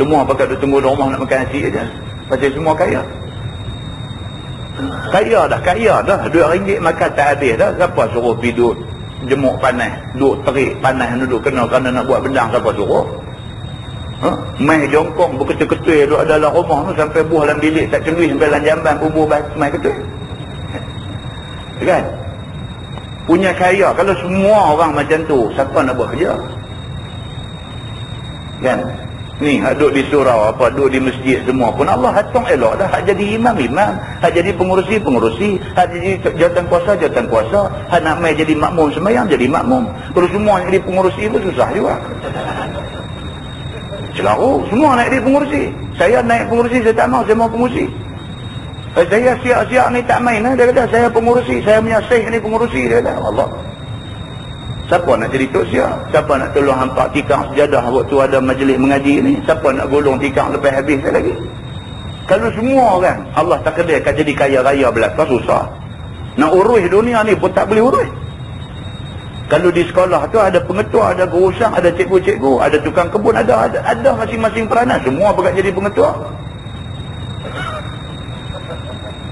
Semua pakai duduk tunggu rumah nak makan nasi aja. Pasal semua kaya. Kaya dah RM2 makan tak habis dah. Siapa suruh pergi duduk jemuk panas, duduk terik panas, duduk kena kerana nak buat bendang? Siapa suruh? Mai jongkong berketul-ketul duduk dalam rumah tu sampai buah dalam bilik tak celui sampai dalam jamban bumbu mai ketul. Kan? Punya kaya. Kalau semua orang macam tu, siapa nak buat kerja? Kan? Ni duduk di surau apa, duduk di masjid semua pun Allah hatung elok dah. Hak jadi imam, hak jadi pengurusi, hak jadi jawatan kuasa, hak nak mai jadi makmum sembahyang, jadi makmum. Kalau semua nak jadi pengurusi pun susah juga. Selalu semua naik jadi pengurusi. Saya naik pengurusi, saya tak mau, saya mau pengurusi. Saya siap-siap ni tak main. Dia kata saya pengurusi, saya punya syekh ni pengurusi. Dia kata Allah. Siapa nak jadi tok siap? Siapa nak tolong hampak tikar sejadah waktu ada majlis mengaji ni? Siapa nak golong tikar lepas habis lagi? Kalau semua orang Allah takdirkan jadi kaya raya belaka, susah. Nak urus dunia ni pun tak boleh urus. Kalau di sekolah tu ada pengetua, ada guru usang, ada cikgu-cikgu, ada tukang kebun, ada masing-masing peranan. Semua berkat jadi pengetua.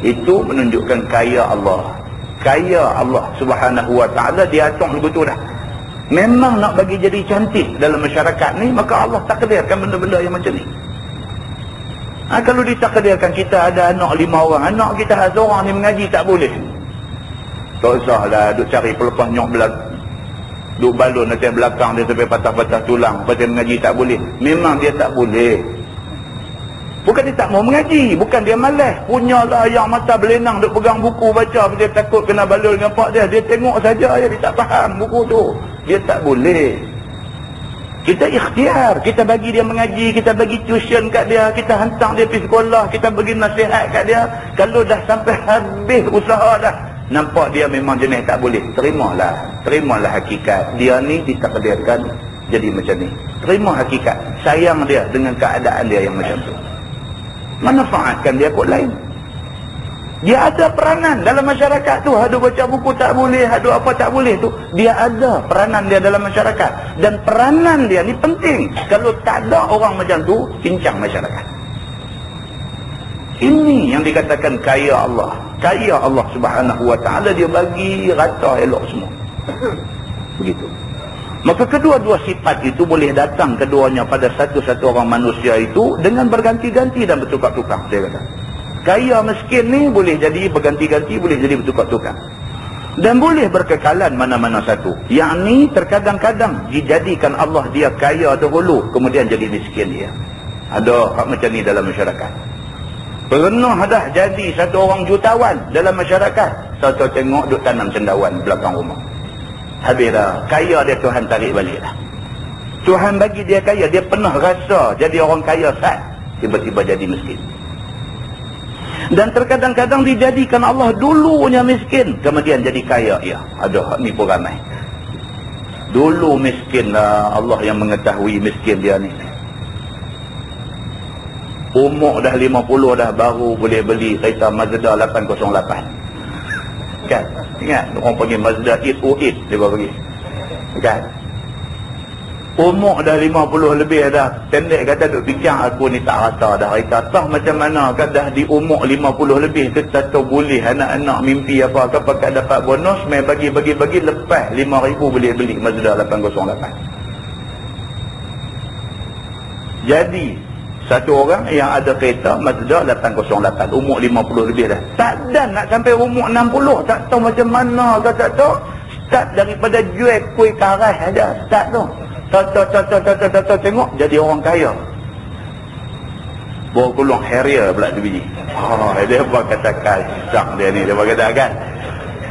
Itu menunjukkan kaya Allah. Kaya Allah Subhanahu wa ta'ala diatur betul dah. Memang nak bagi jadi cantik dalam masyarakat ni, maka Allah takdirkan benda-benda yang macam ni. Kalau ditakdirkan kita ada anak 5 orang, anak kita seorang ni mengaji tak boleh. Tak usahlah duk cari pelepah nyok duk balon nanti belakang dia sampai patah-patah tulang pasal mengaji tak boleh. Memang dia tak boleh. Bukan dia tak mau mengaji, bukan dia malas. Punyalah yang mata belenang duk pegang buku baca, dia takut kena balul dengan pak dia. Dia tengok saja, dia tak faham buku tu. Dia tak boleh. Kita ikhtiar, kita bagi dia mengaji, kita bagi tuition kat dia, kita hantar dia pergi sekolah, kita bagi nasihat kat dia. Kalau dah sampai habis usaha dah, nampak dia memang jenis tak boleh, terimalah hakikat. Dia ni ditakdirkan jadi macam ni. Terima hakikat, sayang dia dengan keadaan dia yang macam tu. Manfaatkan dia kot lain. Dia ada peranan dalam masyarakat tu. Ada baca buku tak boleh, ada apa tak boleh tu, dia ada peranan dia dalam masyarakat. Dan peranan dia ni penting. Kalau tak ada orang macam tu, pincang masyarakat. Ini yang dikatakan kaya Allah. Kaya Allah Subhanahu wa ta'ala, dia bagi rata elok semua. Begitu. Maka kedua-dua sifat itu boleh datang keduanya pada satu-satu orang manusia itu dengan berganti-ganti dan bertukar-tukar. Saya kata kaya miskin ni boleh jadi berganti-ganti, boleh jadi bertukar-tukar, dan boleh berkekalan mana-mana satu. Yang ni terkadang-kadang dijadikan Allah dia kaya dahulu, kemudian jadi miskin dia. Ada macam ni dalam masyarakat. Pernah dah jadi satu orang jutawan dalam masyarakat, satu tengok duk tanam cendawan belakang rumah. Habis dah, kaya dia Tuhan tarik balik dah. Tuhan bagi dia kaya, dia pernah rasa jadi orang kaya sat, tiba-tiba jadi miskin. Dan terkadang-kadang dijadikan Allah dulunya miskin, kemudian jadi kaya. Ya, ada ni pun ramai. Dulu miskin lah, Allah yang mengetahui miskin dia ni. Umur dah 50 dah, baru boleh beli kereta Mazda 808. Kan? Ingat? Orang panggil Mazda 808 dia baru pergi. Kan? Umur dah 50 lebih dah. Pendek kata duk fikir aku ni tak rasa dah. Kata macam mana kan dah di umur 50 lebih tu tak tahu boleh anak-anak mimpi apa ke pakai dapat bonus main bagi-bagi lepas 5,000 boleh beli Mazda 808. Jadi satu orang yang ada kereta Mazda 808 umur 50 lebih dah. Tak dan nak sampai umur 60, tak tahu macam mana ke tak tahu. Start daripada jual kuih karas aja. Start tu. Tengok jadi orang kaya. Bawa kulung Harrier pula tu biji. Dia apa kata kasar dia ni. Dia kata kan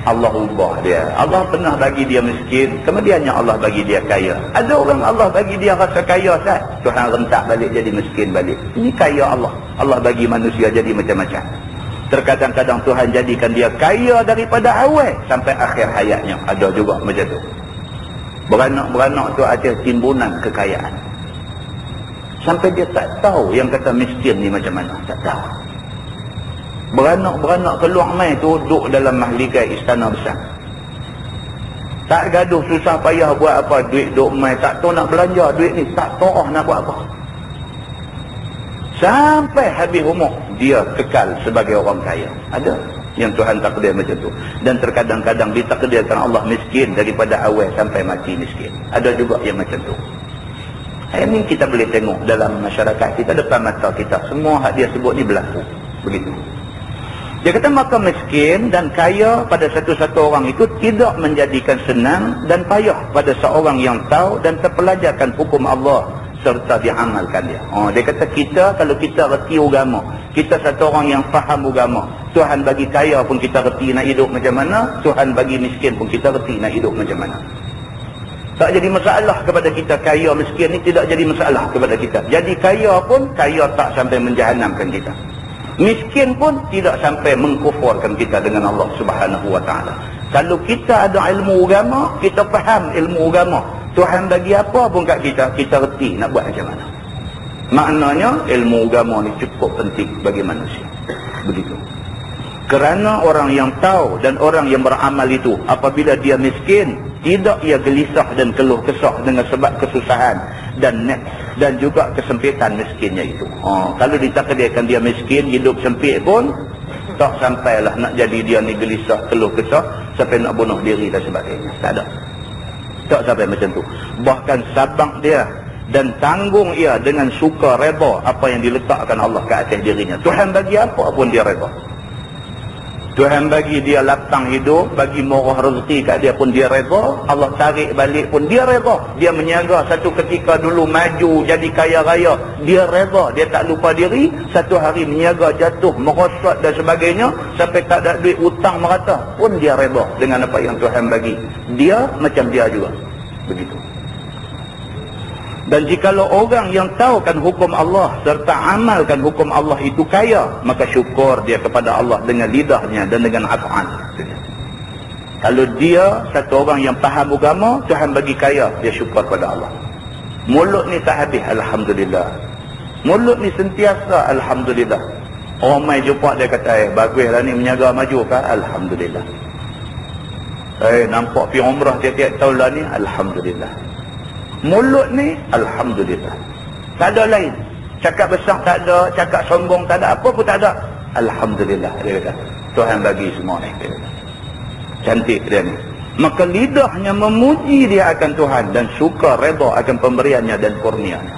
Allah ubah dia. Allah pernah bagi dia miskin, kemudiannya Allah bagi dia kaya. Ada orang Allah bagi dia rasa kaya sat, Tuhan rentak balik jadi miskin balik. Ini kaya Allah. Allah bagi manusia jadi macam-macam. Terkadang-kadang Tuhan jadikan dia kaya daripada awal sampai akhir hayatnya. Ada juga macam tu. Beranak-beranak tu ada timbunan kekayaan. Sampai dia tak tahu yang kata miskin ni macam mana. Tak tahu. Beranak-beranak keluar mai tu duduk dalam mahligai istana besar. Tak gaduh susah payah buat apa. Duit duduk mai. Tak tahu nak belanja duit ni. Tak tahu nak buat apa. Sampai habis umur dia kekal sebagai orang kaya. Ada yang Tuhan takdir macam tu. Dan terkadang-kadang ditakdirkan Allah miskin daripada awal sampai mati miskin. Ada juga yang macam tu. Ini kita boleh tengok dalam masyarakat kita, depan mata kita. Semua hak dia sebut ni berlaku. Begitu. Dia kata maka miskin dan kaya pada satu-satu orang itu tidak menjadikan senang dan payah pada seorang yang tahu dan terpelajarkan hukum Allah serta diamalkan dia. Dia kata kita, kalau kita reti agama, kita satu orang yang faham agama, Tuhan bagi kaya pun kita reti nak hidup macam mana, Tuhan bagi miskin pun kita reti nak hidup macam mana. Tak jadi masalah kepada kita. Kaya miskin ni tidak jadi masalah kepada kita. Jadi kaya pun, kaya tak sampai menjahanamkan kita. Miskin pun tidak sampai mengkufurkan kita dengan Allah Subhanahu wa ta'ala. Kalau kita ada ilmu agama, kita faham ilmu agama, Tuhan bagi apa pun kat kita, kita reti nak buat macam mana. Maknanya ilmu agama ni cukup penting bagi manusia. Begitu. Kerana orang yang tahu dan orang yang beramal itu, apabila dia miskin, tidak ia gelisah dan keluh kesah dengan sebab kesusahan dan juga kesempitan miskinnya itu. Kalau ditakdirkan dia miskin, hidup sempit pun, tak sampailah nak jadi dia ni gelisah, keluh kesah sampai nak bunuh diri dan sebagainya. Tak ada. Tak sampai macam tu. Bahkan sabak dia dan tanggung ia dengan suka reda apa yang diletakkan Allah ke atas dirinya. Tuhan bagi apa pun dia reda. Tuhan bagi dia lapang hidup, bagi murah rezeki kat dia pun dia reda. Allah tarik balik pun dia reda. Dia menyaga satu ketika dulu maju jadi kaya raya, dia reda, dia tak lupa diri. Satu hari menyaga jatuh, merosot dan sebagainya, sampai tak ada duit hutang merata, pun dia reda dengan apa yang Tuhan bagi. Dia macam dia juga. Begitu. Dan jikalau orang yang tahukan hukum Allah serta amalkan hukum Allah itu kaya, maka syukur dia kepada Allah dengan lidahnya dan dengan af'al. Kalau dia satu orang yang faham agama, Tuhan bagi kaya, dia syukur kepada Allah. Mulut ni tak habis, alhamdulillah. Mulut ni sentiasa alhamdulillah. Orang mai jumpa dia kata, baguslah ni menyaga maju kan, alhamdulillah. Nampak pergi umrah tiap-tiap tahun lah ni, alhamdulillah. Mulut ni alhamdulillah. Tak ada lain. Cakap besar tak ada, cakap sombong tak ada, apa pun tak ada. Alhamdulillah dia kata. Tuhan bagi semua ni. Cantik dia ni. Maka lidahnya memuji dia akan Tuhan dan suka reda akan pemberiannya dan kurnianya.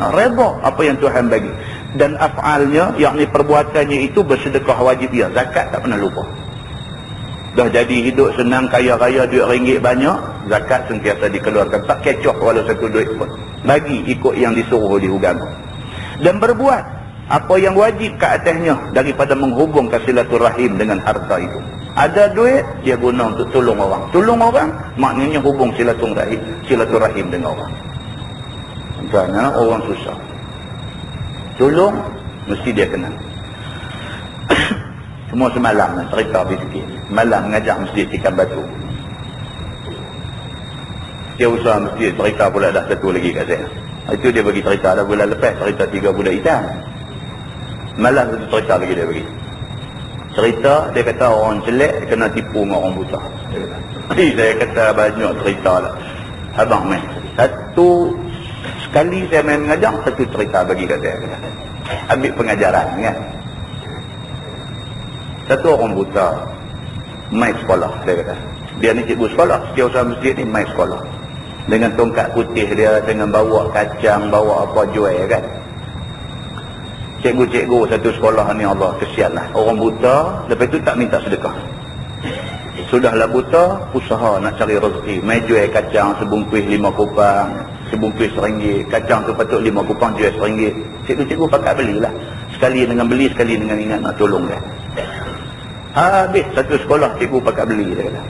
Reda apa yang Tuhan bagi. Dan af'alnya, yakni perbuatannya itu bersedekah wajib dia. Zakat tak pernah lupa. Dah jadi hidup senang, kaya raya, duit ringgit banyak, zakat sentiasa dikeluarkan. Tak kecoh walau satu duit pun. Bagi ikut yang disuruh oleh agama. Dan berbuat apa yang wajib ke atasnya daripada menghubungkan silaturahim dengan harta itu. Ada duit, dia guna untuk tolong orang. Tolong orang, maknanya hubung silaturahim dengan orang. Kerana orang susah. Tolong, mesti dia kenal. Semua semalam cerita sikit. Malam mengajar masjid Ikan Batu. Dia usaha masjid, cerita pula dah satu lagi kat saya. Itu dia bagi cerita dah bulan lepas, cerita 3 bulan hitam. Malam satu cerita lagi dia bagi. Cerita, dia kata orang jelek kena tipu dengan orang buta. Saya kata banyak cerita lah. Abang main. Satu sekali saya main mengajar, satu cerita bagi kat saya. Ambil pengajaran kan. Satu orang buta mai sekolah, dia kata. Dia ni cikgu sekolah, dia usaha masjid ni mai sekolah. Dengan tongkat putih dia, dengan bawa kacang, bawa apa jual kan. Cikgu-cikgu satu sekolah ni, Allah kesianlah. Orang buta, lepas tu tak minta sedekah. Sudahlah buta, usaha nak cari rezeki. Mai jual kacang sebungkus 5 kupang, sebungkus RM1. Kacang tu patut 5 kupang, jual RM1. Cikgu-cikgu pakat belilah. Sekali dengan beli, sekali dengan ingat nak tolong dia. Habis satu sekolah cikgu pakai beli dia kata.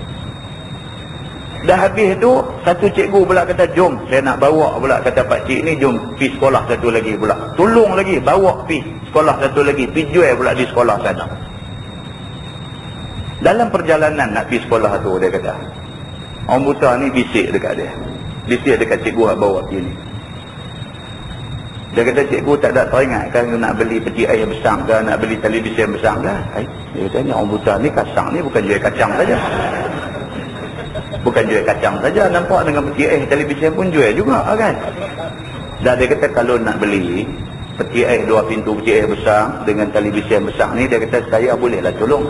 Dah habis tu satu cikgu pula kata jom saya nak bawa pula kata pak cik ni jom pergi sekolah satu lagi pula. Tolong lagi bawa pergi sekolah satu lagi, pergi jual pula di sekolah sana. Dalam perjalanan nak pergi sekolah tu, dia kata, orang buta ni bisik dekat dia. Bisik dekat cikgu yang bawa pergi ni. Dia kata, cikgu tak ada teringat kan nak beli peti air besar ke, nak beli televisi yang besar ke? Dia kata, ni orang buta ni kasang ni bukan jual kacang saja. Bukan jual kacang saja, nampak dengan peti air televisi pun jual juga kan. Dan dia kata, kalau nak beli peti air 2 pintu, peti air besar dengan televisi yang besar ni, dia kata, saya bolehlah tolong.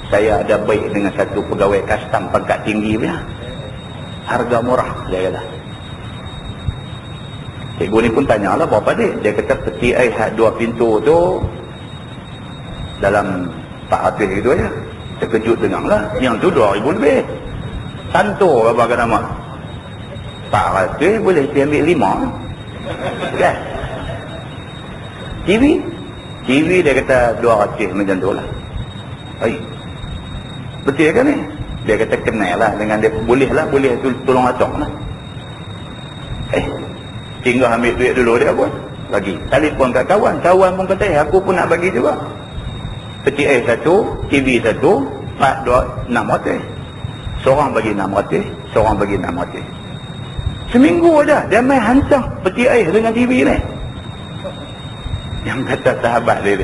Saya ada baik dengan satu pegawai kastam pangkat tinggi punya. Harga murah, dia kata. Cikgu ni pun tanyalah, berapa dia? Dia kata, peti air 2 pintu tu dalam 400 gitu aja. Terkejut dengarlah, yang tu 2,000 lebih. Santo apa kata nama? 400 boleh dia ambil 5 kan? TV dia kata 200 macam tu lah. Betul kan ni? Dia kata kenal lah dengan dia, boleh tolong acok lah. Tinggal ambil duit dulu dia pun bagi. Telefon kat kawan pun kata, aku pun nak bagi juga. Peti air 1, TV 1, 600. Seorang bagi 600, seorang bagi 600. Seminggu aja dia main hancang peti air dengan TV ni. Yang kata sahabat dia,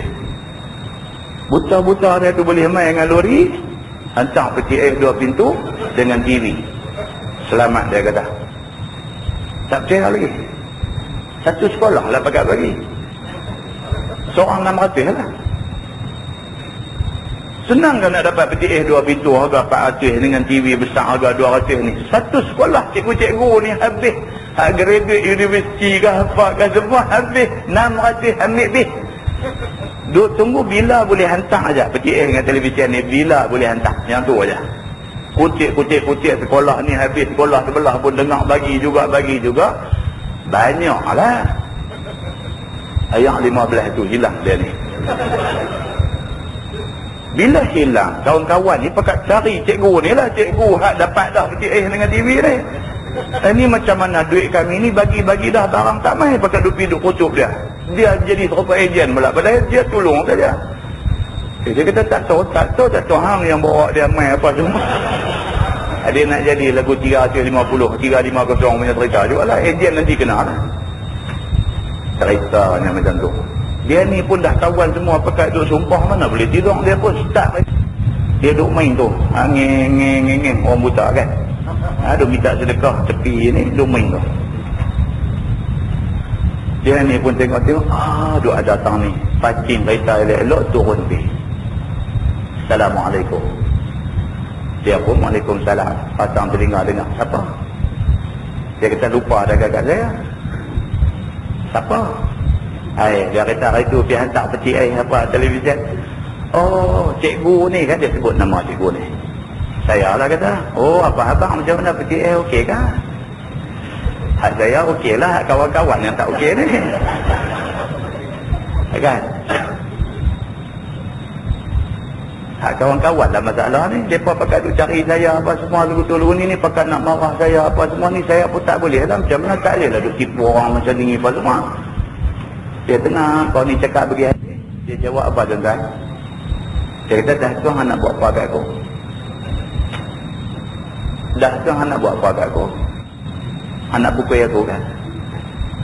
buta-buta dia tu boleh main dengan lori, hancang peti air 2 pintu dengan TV. Selamat, dia kata. Tak percaya lagi. Satu sekolah lah pakai bagi. Seorang 600 lah. Senang kan nak dapat peti air 2 pintu harga 400 dengan TV besar harga 200 ni. Satu sekolah cikgu-cikgu ni habis. Hak graduate universiti ke apa ke semua habis. 600 ambil habis. Duk tunggu bila boleh hantar aja peti air dengan televisyen ni, bila boleh hantar. Yang tu aja. Kutik sekolah ni habis, sekolah sebelah pun dengar bagi juga. Banyak lah. Ayah 15 tu hilang dia ni. Bila hilang, kawan-kawan ni pakat cari cikgu ni lah. Cikgu hak dapat dah peti air dengan TV ni. Ini macam mana duit kami ni bagi dah barang tak main, pakat duk kucuk dia. Dia jadi serupa ejen pula. Padahal dia tolong saja. Dia kata tak tahu hang yang bawa dia main apa semua. Dia nak jadi lagu 350 punya cerita juga lah. Ejen nanti kena lah. Ceritanya macam tu. Dia ni pun dah kawan semua pakai duk sumpah, mana boleh tidur. Dia pun start lagi. Dia duk main tu. Ngeng orang buta kan. Duk minta sedekah tepi ni, duk main tu. Dia ni pun tengok. Duk ada datang ni. Pacing kereta elok-elok turun pergi. Assalamualaikum. Dia pun Waalaikumsalam. Pasang telinga dengar. Siapa? Dia kata lupa ada gagal saya. Siapa? Dia kata hari tu pergi hantar peti air apa televisyen. Oh, cikgu ni kan, dia sebut nama cikgu ni. Saya lah kata. Oh, apa abang macam mana peti air okey kan? Hak saya okey lah, kawan-kawan yang tak okey ni. Kan? Hak kawan-kawan lah masalah ni. Mereka pakai duk cari saya apa semua lugu-lugu ni pakai nak marah saya apa semua ni. Saya pun tak boleh lah. Macam mana tak boleh lah duk tipu orang macam ni apa semua. Dia tengah kau ni cakap begini. Dia jawab apa tuan-tuan? Dia kata dah tuan nak buat apa kat aku? Dah tuan nak buat apa kat aku? Anak pukul aku kan?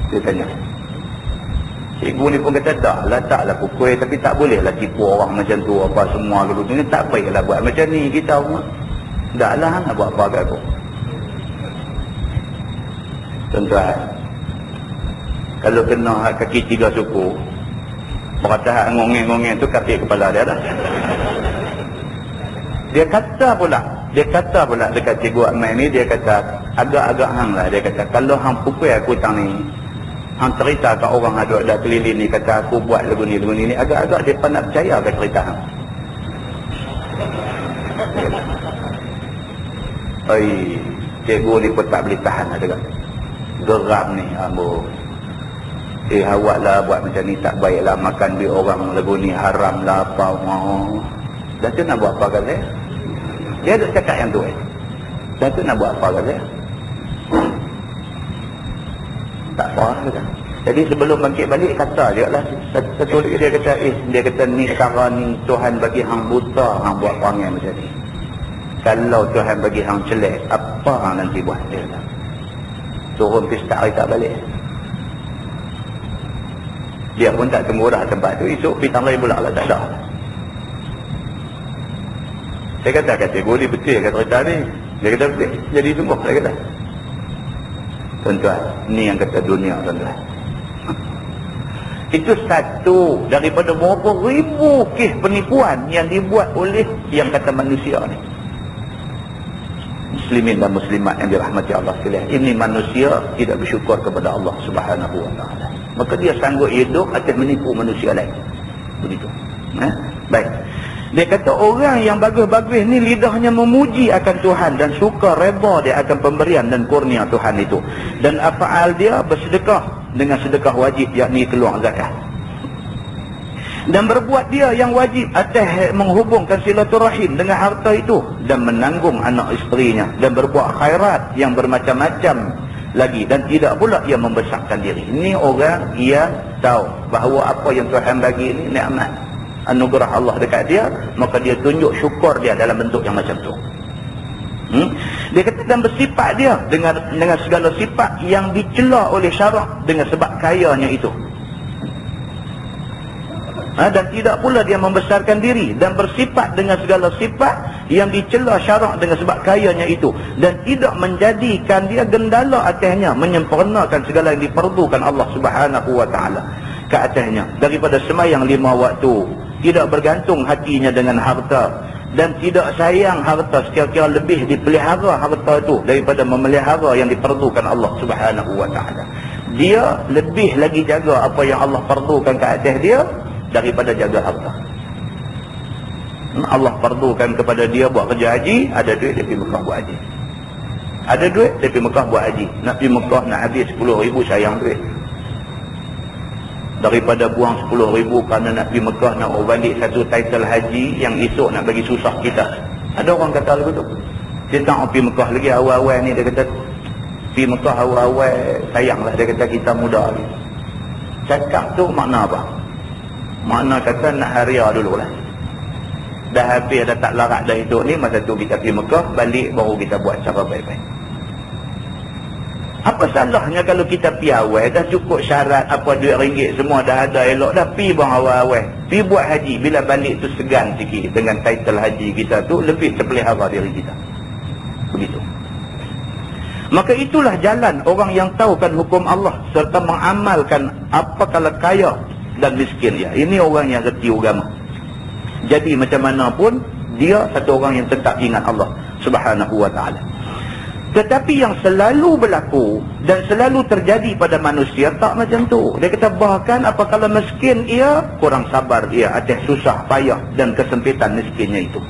Dia tanya. Cikgu ni pun kata dah letaklah pukul, tapi tak boleh lah tipu orang macam tu apa semua dulu ni. Tak baiklah buat macam ni kita semua. Dah lah nak buat apa kat aku? Tuan-tuan, kalau kena kaki 3 suku, berkata hak ngongeng-ngongeng tu kaki kepala dia dah. Dia kata pula dekat cikgu Ahmad ni, dia kata agak-agak hang lah. Dia kata kalau hang pukul aku tang ni, hang cerita kat orang ada keliling ni kata aku buat lagu ni agak-agak dia nak percaya ke cerita hang. Cikgu ni pun tak boleh tahan lah dekat. Geram ni ambo. Awak lah buat macam ni tak baik lah, makan duit orang lagu ni haram lah apa mau. Dah tu nak buat apa kat saya? Dia ada cakap yang tu Dah tu nak buat apa kat saya? Tak apa lah kan. Jadi sebelum bangkit balik kata dia lah, satu lagi dia kata ni cara ni Tuhan bagi hang buta, hang buat perangai macam ni. Kalau Tuhan bagi hang celek, apa hang nanti buat? Dia kata turun pesta hari tak balik. Dia pun tak tunggu dah tempat tu, esok pergi tanglai pula lah, tak ada. Saya kata kategori betul kata cerita ni. Dia kata betul, jadi sungguh. Saya kata tuan-tuan, ni yang kata dunia tuan-tuan. Itu satu daripada berapa ribu kes penipuan yang dibuat oleh yang kata manusia ni. Muslimin dan muslimat yang dirahmati Allah sekalian. Ini manusia tidak bersyukur kepada Allah Subhanahu wa taala. Maka dia sanggup hidup atas menipu manusia lain. Begitu. Baik. Dia kata orang yang bagus-bagus ni lidahnya memuji akan Tuhan dan suka reda dia akan pemberian dan kurnia Tuhan itu. Dan afaal dia bersedekah dengan sedekah wajib, yakni keluar zakat. Dan berbuat dia yang wajib atas menghubungkan silaturahim dengan harta itu dan menanggung anak isterinya dan berbuat khairat yang bermacam-macam lagi dan tidak pula ia membesarkan diri. Ini orang yang tahu bahawa apa yang Tuhan bagi ini nikmat, anugerah Allah dekat dia, maka dia tunjuk syukur dia dalam bentuk yang macam tu. Dia kata dan bersifat dia dengan segala sifat yang dicela oleh syarak dengan sebab kayanya itu. Dan tidak pula dia membesarkan diri dan bersifat dengan segala sifat yang dicela syarak dengan sebab kayanya itu dan tidak menjadikan dia gendala atasnya, menyempurnakan segala yang diperlukan Allah Subhanahu wa taala ke atasnya daripada sembahyang 5 waktu, tidak bergantung hatinya dengan harta dan tidak sayang harta sekira-kira lebih dipelihara harta itu daripada memelihara yang diperlukan Allah Subhanahu wa taala. Dia lebih lagi jaga apa yang Allah perlukan ke atas dia daripada jaga harta. Allah perlukan kepada dia buat kerja haji, ada duit dia pergi Mekah buat haji. Ada duit dia pergi Mekah buat haji. Nak pergi Mekah nak habis 10,000 sayang duit. Daripada buang 10,000 kerana nak pergi Mekah nak balik satu title haji yang esok nak bagi susah kita. Ada orang kata lagu tu. Dia tak pergi Mekah lagi awal-awal ni, dia kata pergi Mekah awal-awal sayanglah, dia kata kita muda lagi. Cakap tu makna apa? Makna kata nak haria dulu lah. Dah habis dah tak larat dah hidup ni, masa tu kita pergi Mekah, balik baru kita buat cara baik-baik. Apa salahnya kalau kita pergi awal, dah cukup syarat apa duit ringgit semua dah ada elok, dah pergi bang awal-awal. Pergi buat haji, bila balik tu segan sikit dengan title haji kita tu, lebih terpelihara diri kita. Begitu. Maka itulah jalan orang yang tahukan hukum Allah serta mengamalkan apa kalau kaya dan miskin dia. Ini orang yang reti agama. Jadi macam mana pun dia satu orang yang tetap ingat Allah Subhanahu wa taala. Tetapi yang selalu berlaku dan selalu terjadi pada manusia tak macam tu. Dia kata bahkan apabila miskin ia, kurang sabar ia atas susah payah dan kesempitan miskinnya itu.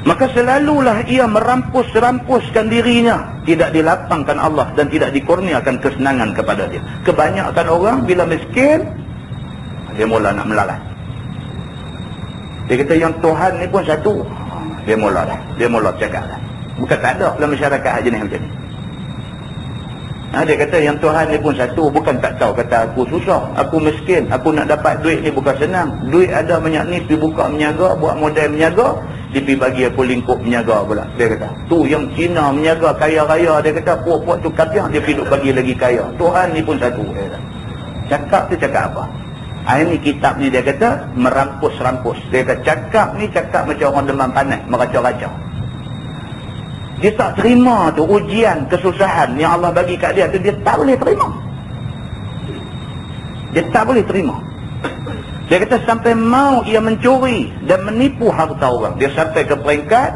Maka selalulah ia merampuskan dirinya, tidak dilapangkan Allah dan tidak dikurniakan kesenangan kepada dia. Kebanyakan orang bila miskin dia mula nak melarat. Dia kata yang Tuhan ni pun satu. Dia mula cakap lah. Bukan tak ada dalam masyarakat jenis macam ni. Dia kata yang Tuhan ni pun satu. Bukan tak tahu kata aku susah, aku miskin, aku nak dapat duit ni bukan senang. Duit ada banyak ni, pergi buka menyaga, buat modal menyaga, dia pergi bagi aku lingkup menyaga pula. Dia kata tu yang Cina menyaga kaya-raya, dia kata puak-puak tu katiang, dia pergi bagi lagi kaya. Tuhan ni pun satu. Dia kata. Cakap tu cakap apa? Ini kitab ni dia kata merampus-rampus. Dia kata cakap ni cakap macam orang demam panas, meracau-racau. Dia tak terima tu ujian, kesusahan yang Allah bagi kat dia tu, dia tak boleh terima. Dia tak boleh terima. Dia kata sampai mau ia mencuri dan menipu harta orang. Dia sampai ke peringkat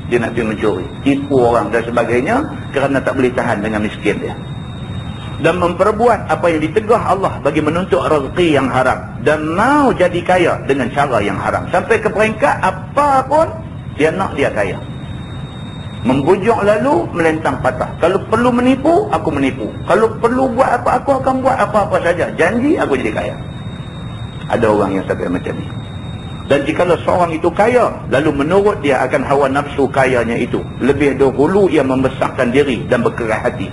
dia nak pergi mencuri, tipu orang dan sebagainya kerana tak boleh tahan dengan miskin dia. Dan memperbuat apa yang ditegah Allah bagi menuntut rezeki yang haram dan mau jadi kaya dengan cara yang haram. Sampai ke peringkat apa pun dia nak dia kaya. Membujuk lalu melentang patah. Kalau perlu menipu, aku menipu. Kalau perlu buat apa, aku akan buat apa-apa saja. Janji aku jadi kaya. Ada orang yang sampai macam ni. Dan jikalau seorang itu kaya, lalu menurut dia akan hawa nafsu kayanya itu, lebih dahulu ia membesarkan diri dan berkerah hati.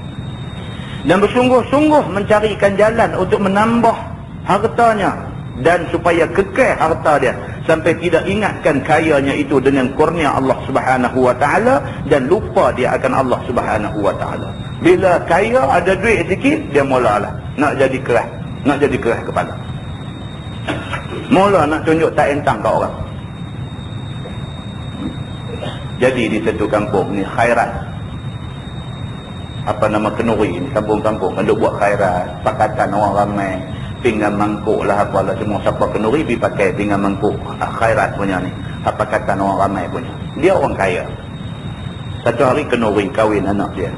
dan bersungguh-sungguh mencarikan jalan untuk menambah hartanya dan supaya kekal harta dia sampai tidak ingatkan kayanya itu dengan kurnia Allah Subhanahu wa taala dan lupa dia akan Allah Subhanahu wa taala. Bila kaya ada duit sikit, dia mulalah nak jadi keras kepala. Mula nak tunjuk tak entang kat orang. Jadi di satu kampung ni khairat, apa nama Kenuri ni, kampung-kampung duk buat khairat, pakatan orang ramai, pinggan mangkuk lah apalah semua. Siapa Kenuri pergi pakai pinggan mangkuk khairat punya ni, pakatan orang ramai punya. Dia orang kaya. Satu hari Kenuri kahwin anak dia,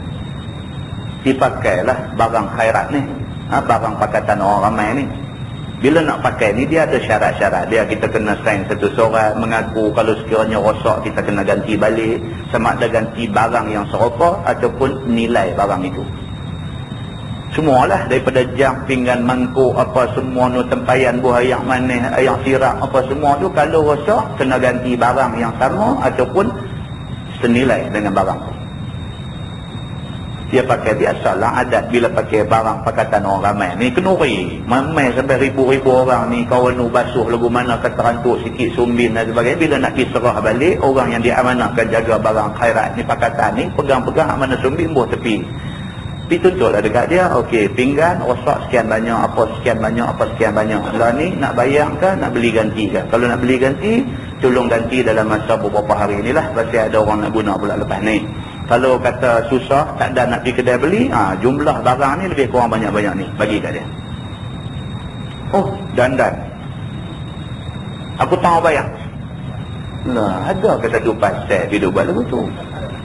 dipakailah barang khairat ni, barang pakatan orang ramai ni. Bila nak pakai ni dia ada syarat-syarat dia. Kita kena sign satu surat mengaku kalau sekiranya rosak kita kena ganti balik, sama ada ganti barang yang serupa ataupun nilai barang itu. Semualah daripada jam, pinggan, mangkuk, apa semua nu tempayan, buah ayak manis, ayak sirap, apa semua tu kalau rosak kena ganti barang yang sama ataupun senilai dengan barang tu. Dia pakai biasalah adat bila pakai barang pakatan orang ramai ni. Kenuri mamai sampai ribu-ribu orang ni, kawan nu basuh lagu mana keterantuk sikit sumbin dan sebagainya. Bila nak diserah balik, orang yang diamanahkan jaga barang khairat ni, pakatan ni, pegang-pegang mana sumbin buah tepi. Dituntutlah dekat dia, okey, pinggan rosak sekian banyak, apa sekian banyak, apa sekian banyak. Lah ni nak bayar ke nak beli ganti ke? Kalau nak beli ganti, tolong ganti dalam masa beberapa hari inilah, pasal ada orang nak guna pula lepas ni. Kalau kata susah, tak ada nak pergi kedai beli, jumlah barang ni lebih kurang banyak-banyak ni, bagi kat dia. Oh, dandan. Aku tahu bayar. Lah, ada ke satu pasal dia buat lagu tu.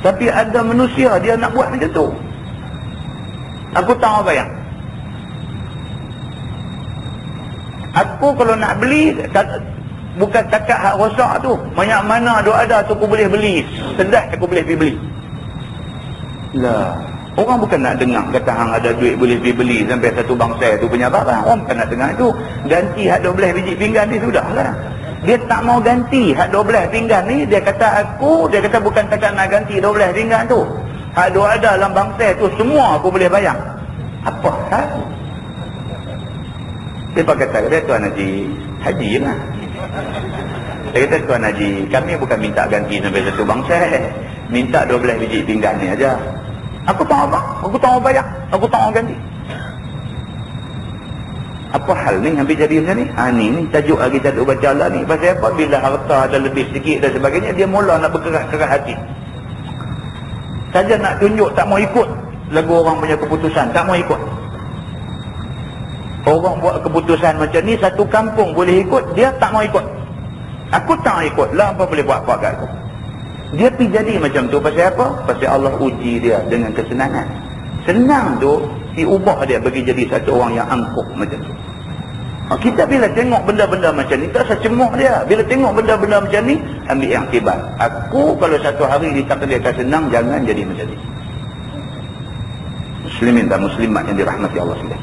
Tapi ada manusia dia nak buat macam tu. Aku tahu bayar. Aku kalau nak beli, bukan takat hak rosak tu. Banyak mana ada tu aku boleh beli. Sedap aku boleh pergi beli. Lah, orang bukan nak dengar kata hang ada duit boleh pergi beli sampai satu bangsa tu punya barang. Orang bukan nak dengar itu. Ganti hak 12 biji pinggan ni sudahlah. Dia tak mau ganti hak 12 pinggan ni. Dia kata bukan takat nak ganti 12 pinggan tu. Hak ada dalam bangsa tu semua aku boleh bayar. Apa hal? Dia kata Tuan Haji lah. Dia kata Tuan Haji, kami bukan minta ganti sampai satu bangsa, minta 12 biji pinggan ni aja. Aku tahu apa? Aku tahu bayar. Aku tahu ganti. Apa hal ni hampir jadi macam ni? Ni tajuk lagi kita duk baca lah ni. Pasal apa? Bila harta ada lebih sikit dan sebagainya, dia mula nak berkeras-keras hati. Saja nak tunjuk tak mau ikut lagu orang punya keputusan, tak mau ikut. Orang buat keputusan macam ni, satu kampung boleh ikut, dia tak mau ikut. Aku tak ikut lah, apa boleh buat apa kat aku. Dia pergi jadi macam tu pasal apa? Pasal Allah uji dia dengan kesenangan. Senang tu diubah dia bagi jadi satu orang yang angkuh macam tu. Kita bila tengok benda-benda macam ni, tak usah cemuh dia. Bila tengok benda-benda macam ni, ambil iktibar. Aku kalau satu hari ditakdirkan senang, jangan jadi macam ni. Muslimin dan muslimat yang dirahmati Allah sekalian.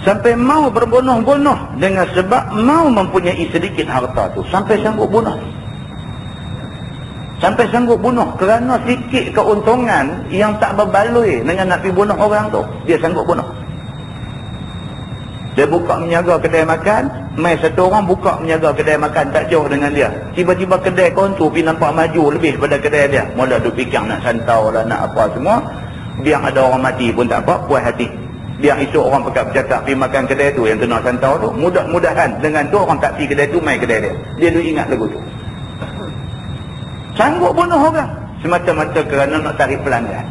Sampai mau berbunuh-bunuh dengan sebab mau mempunyai sedikit harta tu. Sampai sanggup bunuh. Sampai sanggup bunuh kerana sikit keuntungan yang tak berbaloi dengan nak pergi bunuh orang tu. Dia sanggup bunuh. Dia buka menjaga kedai makan, mai satu orang buka menjaga kedai makan tak jauh dengan dia. Tiba-tiba kedai kawan tu pergi nampak maju lebih daripada kedai dia. Mula dia fikir nak santau lah, nak apa semua. Biar ada orang mati pun tak apa, puas hati. Biar esok orang pekat bercakap pergi makan kedai tu yang kena santau tu. Mudah-mudahan dengan tu orang tak pergi kedai tu, mai kedai dia. Dia duk ingat lagu tu. Sanggup bunuh orang semata-mata kerana nak tarik pelanggan.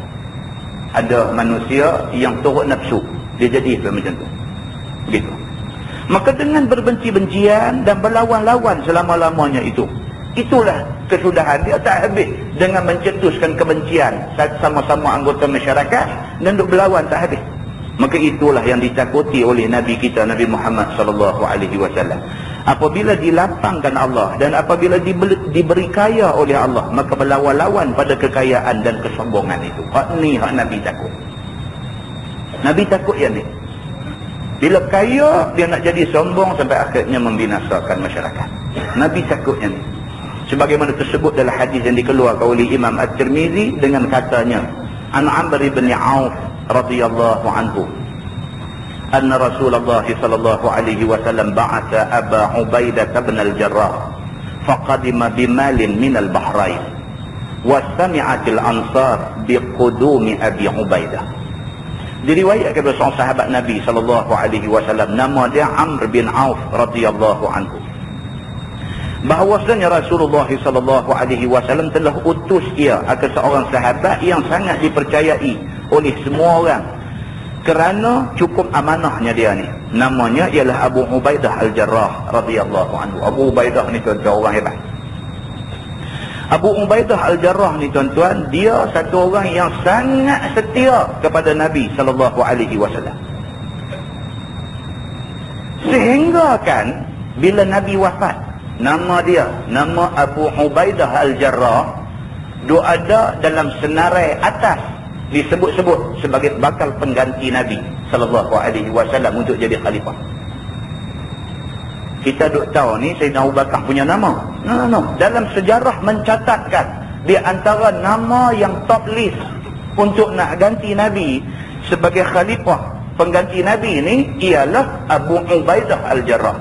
Ada manusia yang turut nafsu, dia jadi macam tu. Begitu. Maka dengan berbenci-bencian dan berlawan-lawan selama-lamanya itu, itulah kesudahan dia tak habis dengan mencetuskan kebencian sama-sama anggota masyarakat dan duk berlawan tak habis. Maka itulah yang ditakuti oleh Nabi kita, Nabi Muhammad sallallahu alaihi wasallam. Apabila dilapangkan Allah dan apabila diberi kaya oleh Allah, maka berlawan-lawan pada kekayaan dan kesombongan itu. Hak ni hak Nabi takut. Nabi takut yang ni. Bila kaya, dia nak jadi sombong sampai akhirnya membinasakan masyarakat. Nabi takut yang ni. Sebagaimana tersebut dalam hadis yang dikeluarkan oleh Imam At-Tirmizi dengan katanya, An Amr ibn Auf radhiyallahu anhu anna Rasulullah sallallahu alaihi wasallam ba'atha Aba Ubaidah bin al-Jarrah faqadima bimalin min al-Bahrain wastami'atil ansar biqudumi Abi Ubaidah. Diriwayatkan oleh seorang sahabat Nabi sallallahu alaihi wasallam, nama dia Amr bin Auf radhiyallahu anhu, bahawasanya Rasulullah sallallahu alaihi wasallam telah utus ia akan seorang sahabat yang sangat dipercayai oleh semua orang kerana cukup amanahnya dia ni. Namanya ialah Abu Ubaidah al-Jarrah radhiyallahu anhu. Abu Ubaidah ni tuan-tuan orang hebat. Abu Ubaidah al-Jarrah ni tuan-tuan, dia satu orang yang sangat setia kepada Nabi sallallahu alaihi wasallam. Sehingga kan bila Nabi wafat, nama dia, nama Abu Ubaidah al-Jarrah, dia ada dalam senarai atas disebut-sebut sebagai bakal pengganti Nabi sallallahu alaihi wasallam untuk jadi khalifah. Kita duk tahu ni Sayyidina Abu Bakar punya nama. No. Dalam sejarah mencatatkan di antara nama yang top list untuk nak ganti Nabi sebagai khalifah pengganti Nabi ni ialah Abu Ubaidah al-Jarrah.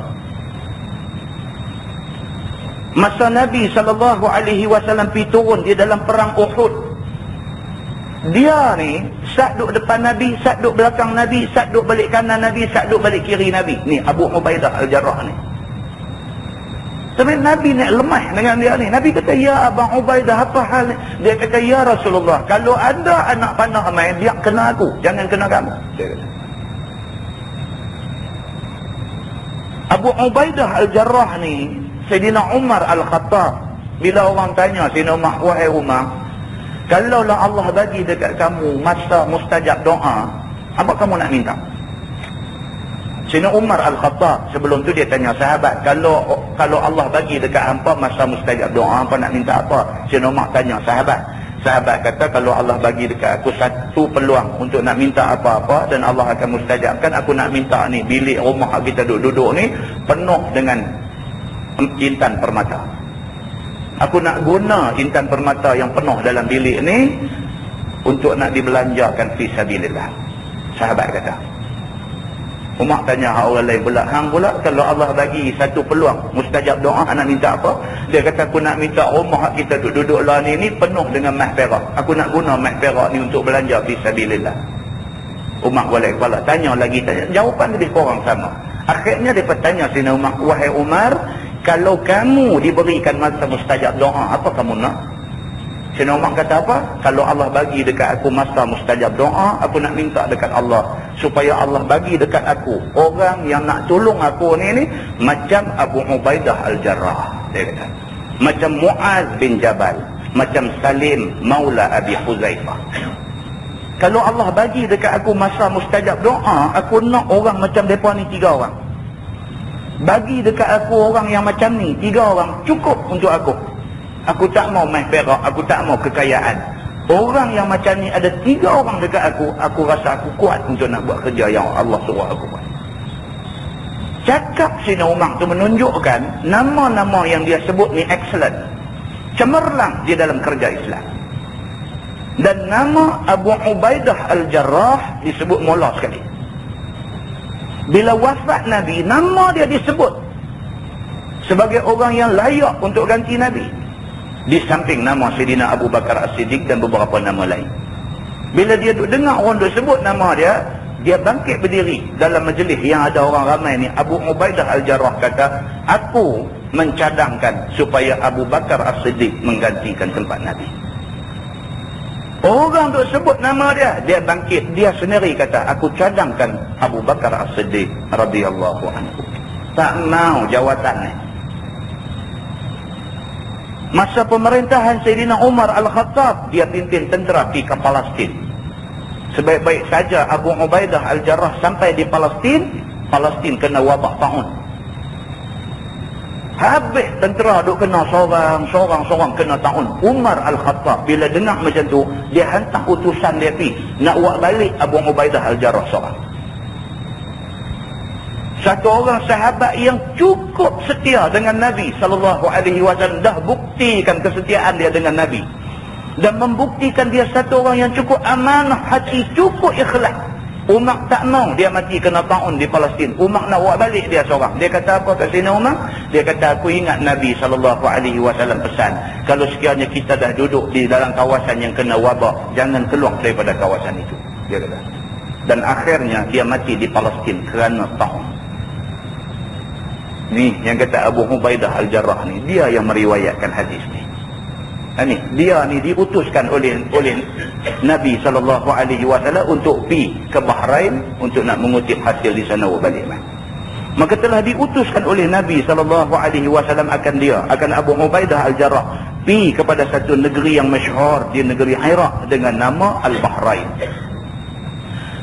Masa Nabi sallallahu alaihi wasallam pergi turun di dalam perang Uhud, dia ni sat duk depan Nabi, sat duk belakang Nabi, sat duk balik kanan Nabi, sat duk balik kiri Nabi. Ni Abu Ubaidah al-Jarrah ni. Tapi Nabi nak lemah dengan dia ni. Nabi kata, ya Abu Ubaidah, apa hal ni? Dia kata, ya Rasulullah, kalau ada anak panah main, dia kena aku, jangan kena kamu. Dia kata. Abu Ubaidah al-Jarrah ni, Sayyidina Umar al-Khattab, bila orang tanya Sayyidina Umar, wahai Umar, kalaulah Allah bagi dekat kamu masa mustajab doa, apa kamu nak minta? Sayyidina Umar al-Khattab sebelum tu dia tanya sahabat, kalau Allah bagi dekat hampa masa mustajab doa, hampa nak minta apa? Sayyidina Umar tanya sahabat kata, kalau Allah bagi dekat aku satu peluang untuk nak minta apa-apa dan Allah akan mustajabkan, aku nak minta ni, bilik rumah kita duduk ni penuh dengan intan permata. Aku nak guna intan permata yang penuh dalam bilik ni untuk nak dibelanjakan fi sabilillah. Sahabat kata. Umar tanya orang lain pula, hang pula kalau Allah bagi satu peluang mustajab doa, nak minta apa? Dia kata, aku nak minta rumah kita duduk lah ni penuh dengan emas perak. Aku nak guna emas perak ni untuk belanja fi sabilillah. Umar balik kepala, tanya lagi, jawapan lebih kurang sama. Akhirnya dia bertanya Sayyidina Umar, wahai Umar, kalau kamu diberikan masa mustajab doa, apa kamu nak? Sayyidina Umar kata apa? Kalau Allah bagi dekat aku masa mustajab doa, aku nak minta dekat Allah supaya Allah bagi dekat aku orang yang nak tolong aku ni macam Abu Ubaidah al-Jarrah. Dia kata, macam Muaz bin Jabal, macam Salim Maula Abi Huzaifah. Kalau Allah bagi dekat aku masa mustajab doa, aku nak orang macam mereka ni 3 orang. Bagi dekat aku orang yang macam ni 3 orang, cukup untuk aku. Aku tak mau emas perak, aku tak mau kekayaan. Orang yang macam ni ada 3 orang dekat aku rasa aku kuat untuk nak buat kerja yang Allah suruh aku buat. Cakap Sayyidina Umar tu menunjukkan nama-nama yang dia sebut ni excellent, cemerlang di dalam kerja Islam. Dan nama Abu Ubaidah al-Jarrah disebut mula sekali. Bila wafat Nabi, nama dia disebut sebagai orang yang layak untuk ganti Nabi, di samping nama Sayyidina Abu Bakar As-Siddiq dan beberapa nama lain. Bila dia dengar orang duk sebut nama dia, dia bangkit berdiri dalam majlis yang ada orang ramai ni. Abu Ubaidah al-Jarrah kata, aku mencadangkan supaya Abu Bakar As-Siddiq menggantikan tempat Nabi. Orang duk sebut nama dia, dia bangkit, dia sendiri kata, aku cadangkan Abu Bakar As-Siddiq radhiyallahu anhu. Tak mau jawatan ni. Masa pemerintahan Sayyidina Umar al-Khattab, dia pimpin tentera pergi ke Palestin. Sebaik-baik saja Abu Ubaidah al-Jarrah sampai di Palestin, Palestin kena wabak taun. Habis tentera duk kena seorang kena taun. Umar al-Khattab bila dengar macam tu, dia hantar utusan dia pergi nak buat balik Abu Ubaidah al-Jarrah seorang. Satu orang sahabat yang cukup setia dengan Nabi sallallahu alaihi wasallam, dah buktikan kesetiaan dia dengan Nabi. dan membuktikan dia satu orang yang cukup amanah hati, cukup ikhlas. Umar tak mau dia mati kena ta'un di Palestin. Umar nak buat balik dia seorang. Dia kata apa kat sini Umar? Dia kata, aku ingat Nabi SAW pesan, kalau sekiranya kita dah duduk di dalam kawasan yang kena wabak, jangan keluar daripada kawasan itu. Dia kata. Dan akhirnya dia mati di Palestin kerana ta'un. Ni yang kata Abu Ubaidah Al-Jarrah ni, dia yang meriwayatkan hadis ni. Dia ni diutuskan oleh Nabi SAW untuk pergi ke Bahrain untuk nak mengutip hasil di sana balik. Maka telah diutuskan oleh Nabi SAW akan Abu Ubaidah Al-Jarrah pergi kepada satu negeri yang masyhur di negeri Iraq dengan nama Al-Bahrain.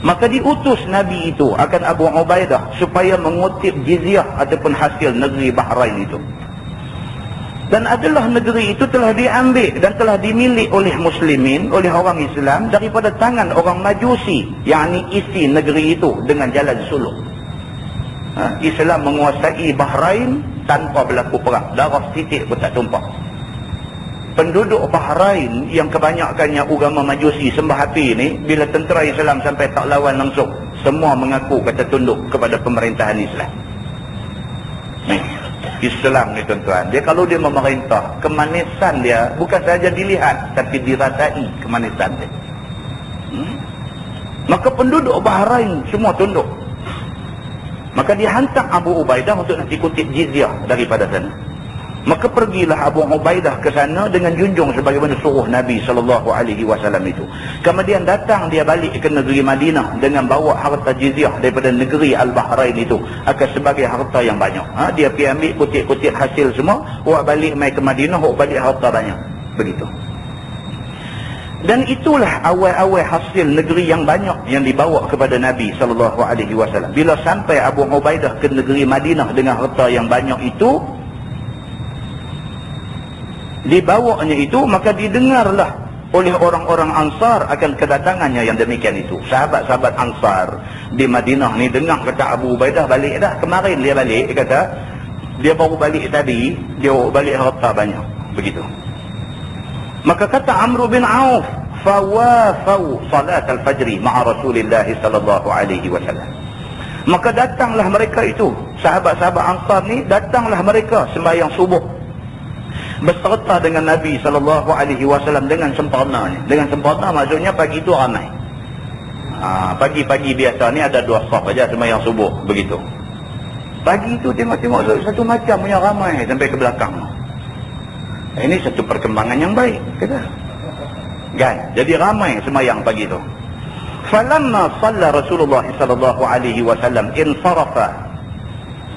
Maka diutus Nabi itu akan Abu Ubaidah supaya mengutip jizyah ataupun hasil negeri Bahrain itu. Dan adalah negeri itu telah diambil dan telah dimiliki oleh muslimin, oleh orang Islam daripada tangan orang Majusi, yakni isi negeri itu dengan jalan suluk. Islam menguasai Bahrain tanpa berlaku perang, darah titik pun tak tumpah. Penduduk Bahrain yang kebanyakannya agama Majusi sembah api ni, bila tentera Islam sampai tak lawan langsung, semua mengaku kata tunduk kepada pemerintahan Islam. Islam ni tuan-tuan, dia kalau dia memerintah, kemanisan dia bukan saja dilihat tapi dirasai kemanisan dia. Maka penduduk Bahrain semua tunduk. Maka dihantar Abu Ubaidah untuk nak ikutip jizyah daripada sana. Maka pergilah Abu Ubaidah ke sana dengan junjung sebagaimana suruh Nabi SAW itu. Kemudian datang dia balik ke negeri Madinah dengan bawa harta jizyah daripada negeri Al-Bahrain itu, akan sebagai harta yang banyak. Dia pergi ambil kutip-kutip hasil semua, buat balik mai ke Madinah, buat balik harta banyak. Begitu. Dan itulah awal-awal hasil negeri yang banyak yang dibawa kepada Nabi SAW. Bila sampai Abu Ubaidah ke negeri Madinah dengan harta yang banyak itu, dibawanya itu, maka didengarlah oleh orang-orang Ansar akan kedatangannya yang demikian itu. Sahabat-sahabat Ansar di Madinah ni dengar kata Abu Ubaidah balik dah. Kemarin dia balik, dia kata dia baru balik tadi, dia baru balik harta banyak. Begitu. Maka kata Amr bin Auf, fawafau salat al-fajri ma'a Rasulillah sallallahu alaihi wasallam. Maka datanglah mereka itu, sahabat-sahabat Ansar ni, datanglah mereka sembahyang subuh berserta dengan Nabi SAW dengan sempurnanya. Dengan sempurna maksudnya pagi itu ramai. Pagi-pagi biasa ni ada 2 saf saja sembahyang subuh, begitu. Pagi itu tengok-tengok satu macam punya ramai sampai ke belakang. Ini satu perkembangan yang baik, kata. Kan? Jadi ramai sembahyang pagi itu. Falamma shalla Rasulullah SAW insarafa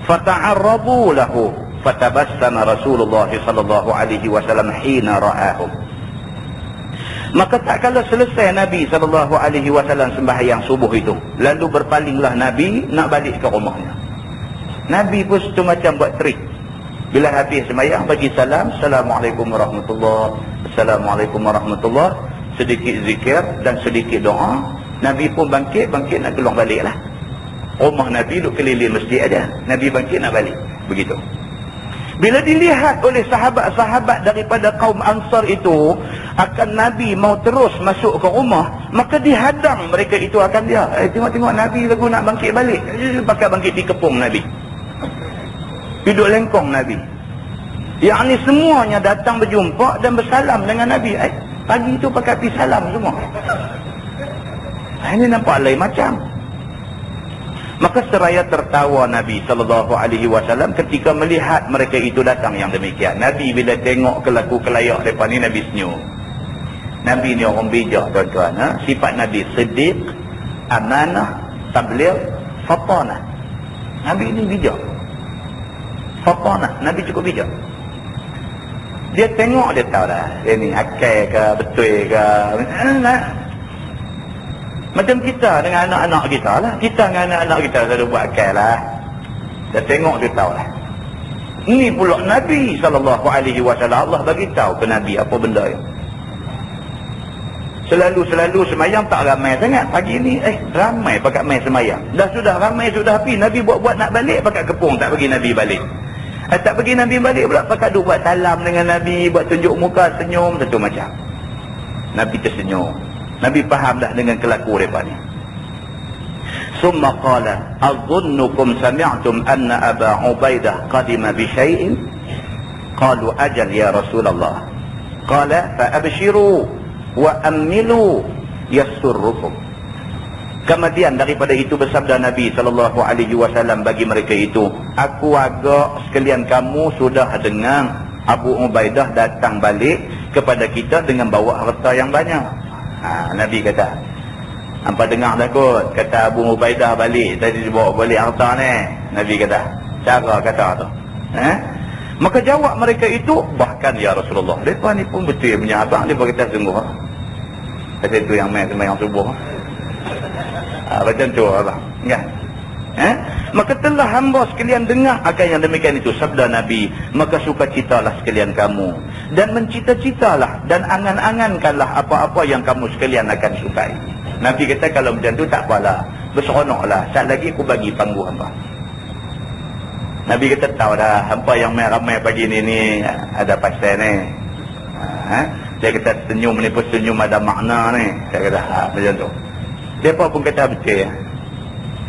fata'arrabu lahu fatabassama Rasulullah SAW hina ra'ahum. Maka tak kala selesai Nabi SAW sembahyang subuh itu, lalu berpalinglah Nabi nak balik ke rumahnya. Nabi pun tu macam buat trik. Bila habis sembahyang bagi salam, Assalamualaikum warahmatullahi, Assalamualaikum warahmatullahi, sedikit zikir dan sedikit doa. Nabi pun bangkit nak keluar balik lah. Rumah Nabi duk keliling masjid aja. Nabi bangkit nak balik. Begitu. Bila dilihat oleh sahabat-sahabat daripada kaum Ansar itu akan Nabi mau terus masuk ke rumah, maka dihadang mereka itu akan dia. Tengok-tengok Nabi lagu nak bangkit balik. Pakai bangkit di kepung Nabi. Duduk lengkong Nabi. Yang ni semuanya datang berjumpa dan bersalam dengan Nabi. Pagi itu pakai pergi salam semua. Ini nampak lain macam. Maka seraya tertawa Nabi SAW ketika melihat mereka itu datang yang demikian. Nabi bila tengok kelaku kelayak mereka ni, Nabi senyum. Nabi ni orang bijak, tuan-tuan. Sifat Nabi siddiq, amanah, tabligh, fatanah. Nabi ni bijak. Fatanah, Nabi cukup bijak. Dia tengok, dia tahu dah, dia ni akal ke, betul ke. Macam kita dengan anak-anak kita lah. Kita dengan anak-anak kita selalu buat akal lah. Dia tengok, dia tahu lah. Ini pula Nabi SAW, Allah bagi tahu ke Nabi apa benda yang selalu semayang tak ramai sangat. Pagi ni ramai pakat main semayang. Dah sudah ramai, sudah api. Nabi buat nak balik pakat kepung, tak bagi Nabi balik. Tak bagi Nabi balik pula pakat duk buat salam dengan Nabi, buat tunjuk muka, senyum, satu macam. Nabi tersenyum. Nabi faham dah dengan kelaku mereka ni. Summa qala, "Adhunnukum sami'tum anna Aba Ubaidah qadima bi syai'in?" Qalu ajal ya Rasulullah. Qala fa abshiru wa ammilu yasurrukum. Kemudian daripada itu bersabda Nabi SAW bagi mereka itu, aku agak sekalian kamu sudah dengar Abu Ubaidah datang balik kepada kita dengan bawa harta yang banyak. Nabi kata, hampa dengar dah kot, kata Abu Ubaidah balik, tadi dibawa balik harta ni. Nabi kata, cara kata tu. Maka jawab mereka itu, bahkan ya Rasulullah, mereka ni pun betul punya abang, mereka kata sungguh. Kata itu yang main sembahyang subuh. Macam tu abang, kan? Maka telah hamba sekalian dengar akan yang demikian itu sabda Nabi, maka sukacitalah sekalian kamu dan mencita-citalah dan angan-angankanlah apa-apa yang kamu sekalian akan sukai. Nabi kata kalau macam tu tak apalah, berseronoklah, saat lagi aku bagi panggung hamba. Nabi kata tahu dah, hampa yang main ramai pagi ni ada pasal ni. Dia kata senyum ni pun senyum ada makna ni. Saya kata macam tu. Mereka pun kata betul.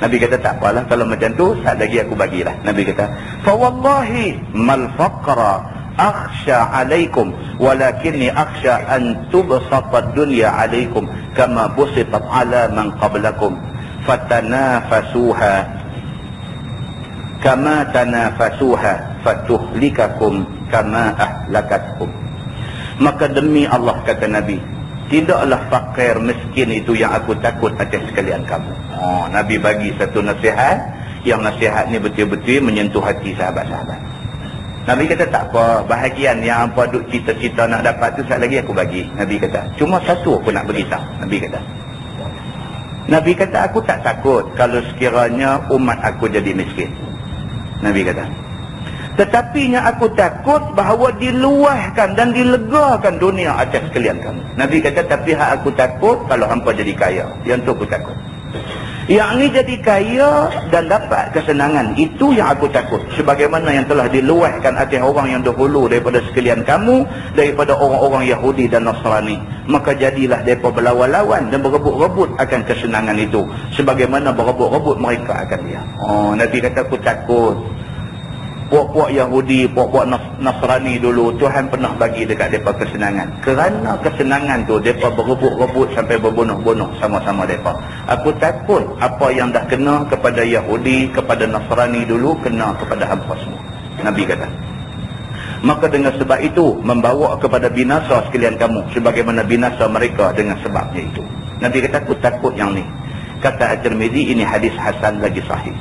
Nabi kata tak apalah, kalau macam tu saat lagi aku bagilah. Nabi kata, fa wallahi mal faqra akhsha alaikum walakinni akhsha an tubsata ad-dunya alaikum kama busitat ala man qablakum fatanafasuha kama tanafasuha fatuhlikakum kama ahlakatkum. Maka demi Allah, kata Nabi, tidaklah fakir miskin itu yang aku takut atas sekalian kamu. Nabi bagi satu nasihat, yang nasihat ni betul-betul menyentuh hati sahabat-sahabat. Nabi kata tak apa, bahagian yang apa duk cita-cita nak dapat tu saat lagi aku bagi. Nabi kata, cuma satu aku nak beritahu. Nabi kata aku tak takut kalau sekiranya umat aku jadi miskin. Nabi kata, tetapi yang aku takut bahawa diluahkan dan dilegakan dunia atas sekalian kamu. Nabi kata, tapi hak aku takut kalau hampa jadi kaya. Yang tu aku takut. Yang ni jadi kaya dan dapat kesenangan, itu yang aku takut. Sebagaimana yang telah diluahkan atas orang yang dahulu daripada sekalian kamu, daripada orang-orang Yahudi dan Nasrani. Maka jadilah mereka berlawan-lawan dan berebut-rebut akan kesenangan itu, sebagaimana berebut-rebut mereka akan dia. Nabi kata aku takut. Puak-puak Yahudi, puak-puak Nasrani dulu, Tuhan pernah bagi dekat mereka kesenangan. Kerana kesenangan tu, mereka berebut-rebut sampai berbunuh-bunuh sama-sama mereka. Aku takut apa yang dah kena kepada Yahudi, kepada Nasrani dulu, kena kepada hampa semua. Nabi kata. Maka dengan sebab itu, membawa kepada binasa sekalian kamu, sebagaimana binasa mereka dengan sebabnya itu. Nabi kata, aku takut yang ni. Kata At-Tirmidzi, ini hadis hasan lagi sahih.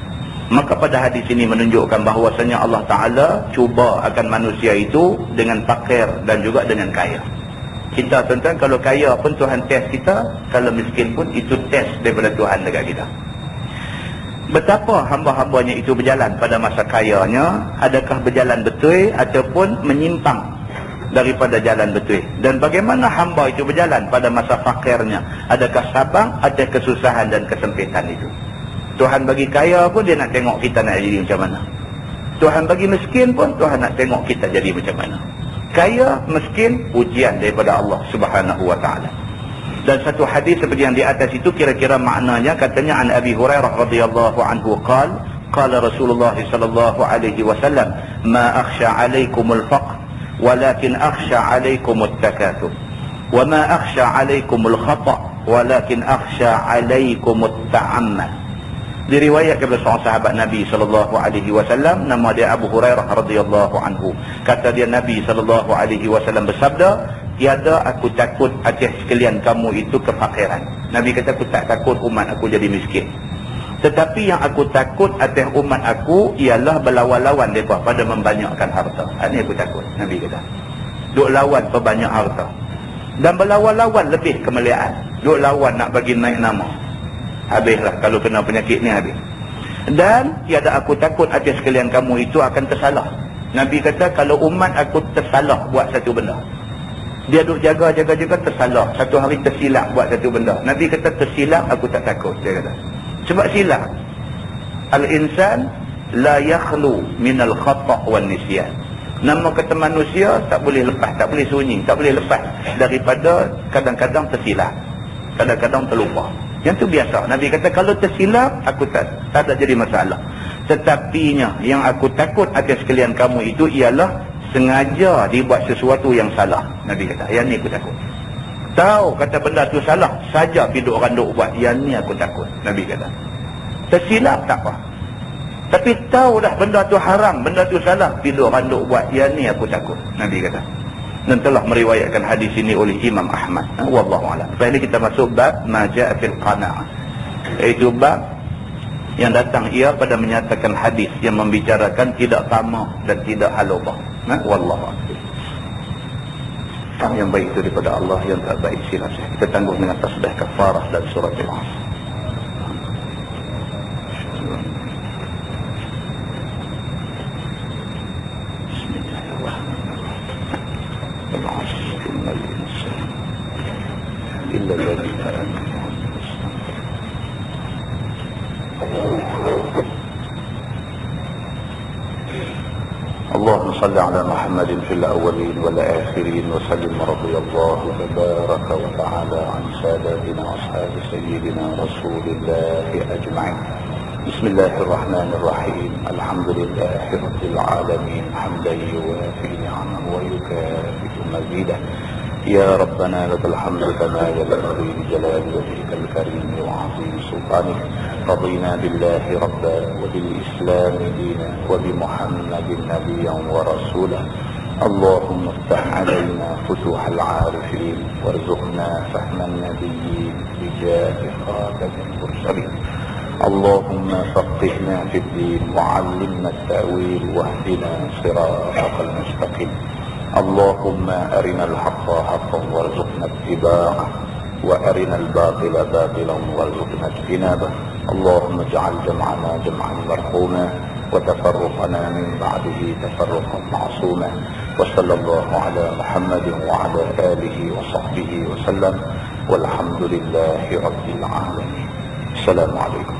Maka pada hadis ini menunjukkan bahawasanya Allah Ta'ala cuba akan manusia itu dengan fakir dan juga dengan kaya. Kita tuan-tuan, kalau kaya pun Tuhan test kita, kalau miskin pun itu test daripada Tuhan dekat kita. Betapa hamba-hambanya itu berjalan pada masa kayanya, adakah berjalan betul ataupun menyimpang daripada jalan betul. Dan bagaimana hamba itu berjalan pada masa fakirnya, adakah sabar atas kesusahan dan kesempitan itu. Tuhan bagi kaya pun dia nak tengok kita nak jadi macam mana. Tuhan bagi miskin pun Tuhan nak tengok kita jadi macam mana. Kaya, miskin, ujian daripada Allah Subhanahu wa ta'ala. Dan satu hadis seperti yang di atas itu kira-kira maknanya, katanya an Abi Hurairah radhiyallahu anhu qala Rasulullah sallallahu alaihi wasallam, ma akhsha alaikumul faqr walakin akhsha alaikumut takatsur wa ma akhsha alaikumul khata' walakin akhsha alaikumut ta'ammal. Diriwayatkan oleh seorang sahabat Nabi SAW, nama dia Abu Hurairah radhiyallahu anhu. Kata dia, Nabi SAW bersabda, tiada aku takut atas sekalian kamu itu kefakiran. Nabi kata, aku tak takut umat aku jadi miskin. Tetapi yang aku takut atas umat aku ialah berlawan-lawan mereka pada membanyakkan harta. Ini aku takut, Nabi kata. Duk lawan perbanyak harta. Dan berlawan-lawan lebih kemuliaan. Duk lawan nak bagi naik nama. Habislah kalau kena penyakit ni, habis. Dan tiada aku takut atas sekalian kamu itu akan tersalah. Nabi kata kalau umat aku tersalah buat satu benda, dia duk jaga tersalah, satu hari tersilap buat satu benda, Nabi kata tersilap aku tak takut. Dia kata sebab silap, al-insan la yakhlu minal khata' wan nisyan. Nama kata manusia tak boleh lepas, tak boleh sunyi, tak boleh lepas daripada kadang-kadang tersilap, kadang-kadang terlupa. Yang tu biasa. Nabi kata kalau tersilap aku tak ada jadi masalah. Tetapinya yang aku takut atas sekalian kamu itu ialah sengaja dibuat sesuatu yang salah. Nabi kata yang ni aku takut. Tahu kata benda tu salah saja piduk orang duk buat, yang ni aku takut. Nabi kata tersilap tak apa, tapi tahu dah benda tu haram, benda tu salah, piduk orang duk buat, yang ni aku takut. Nabi kata. Dan telah meriwayatkan hadis ini oleh Imam Ahmad. Wallahu a'lam. Lepas ini kita masuk bab maja'a fil qana'ah, iaitu bab yang datang ia pada menyatakan hadis yang membicarakan tidak tamah dan tidak halubah. Wallahu a'lam. Yang baik itu daripada Allah, yang tak baik silap saya. Kita tangguh dengan tasbih kafarah dan surah Al-Asr. إلا الذين آمنوا. اللهم صل على محمد في الأولين والآخرين وسلم رضي الله تبارك وتعالى عن ساداتنا أصحاب سيدنا رسول الله أجمعين. بسم الله الرحمن الرحيم. الحمد لله رب العالمين حمدا يوافي نعمه ويكافئ مزيده. يا ربنا لك الحمد كما ينبغي لجلال وجهك الكريم وعظيم سلطانك. رضينا بالله ربا وبالإسلام دينا وبمحمد نبيا ورسولا. اللهم افتح علينا فتوح العارفين وارزقنا فهم النبيين بجاه خاتم المرسلين. اللهم فقهنا في الدين وعلمنا التأويل واهدنا صراطك المستقيم. اللهم أرنا الحق حقا وارزقنا اتباعه وأرنا الباطل باطلا وارزقنا اجتنابه. اللهم اجعل جمعنا جمعا مرحوما وتفرقنا من بعده تفرقا معصوما. وصلى الله على محمد وعلى آله وصحبه وسلم والحمد لله رب العالمين. السلام عليكم.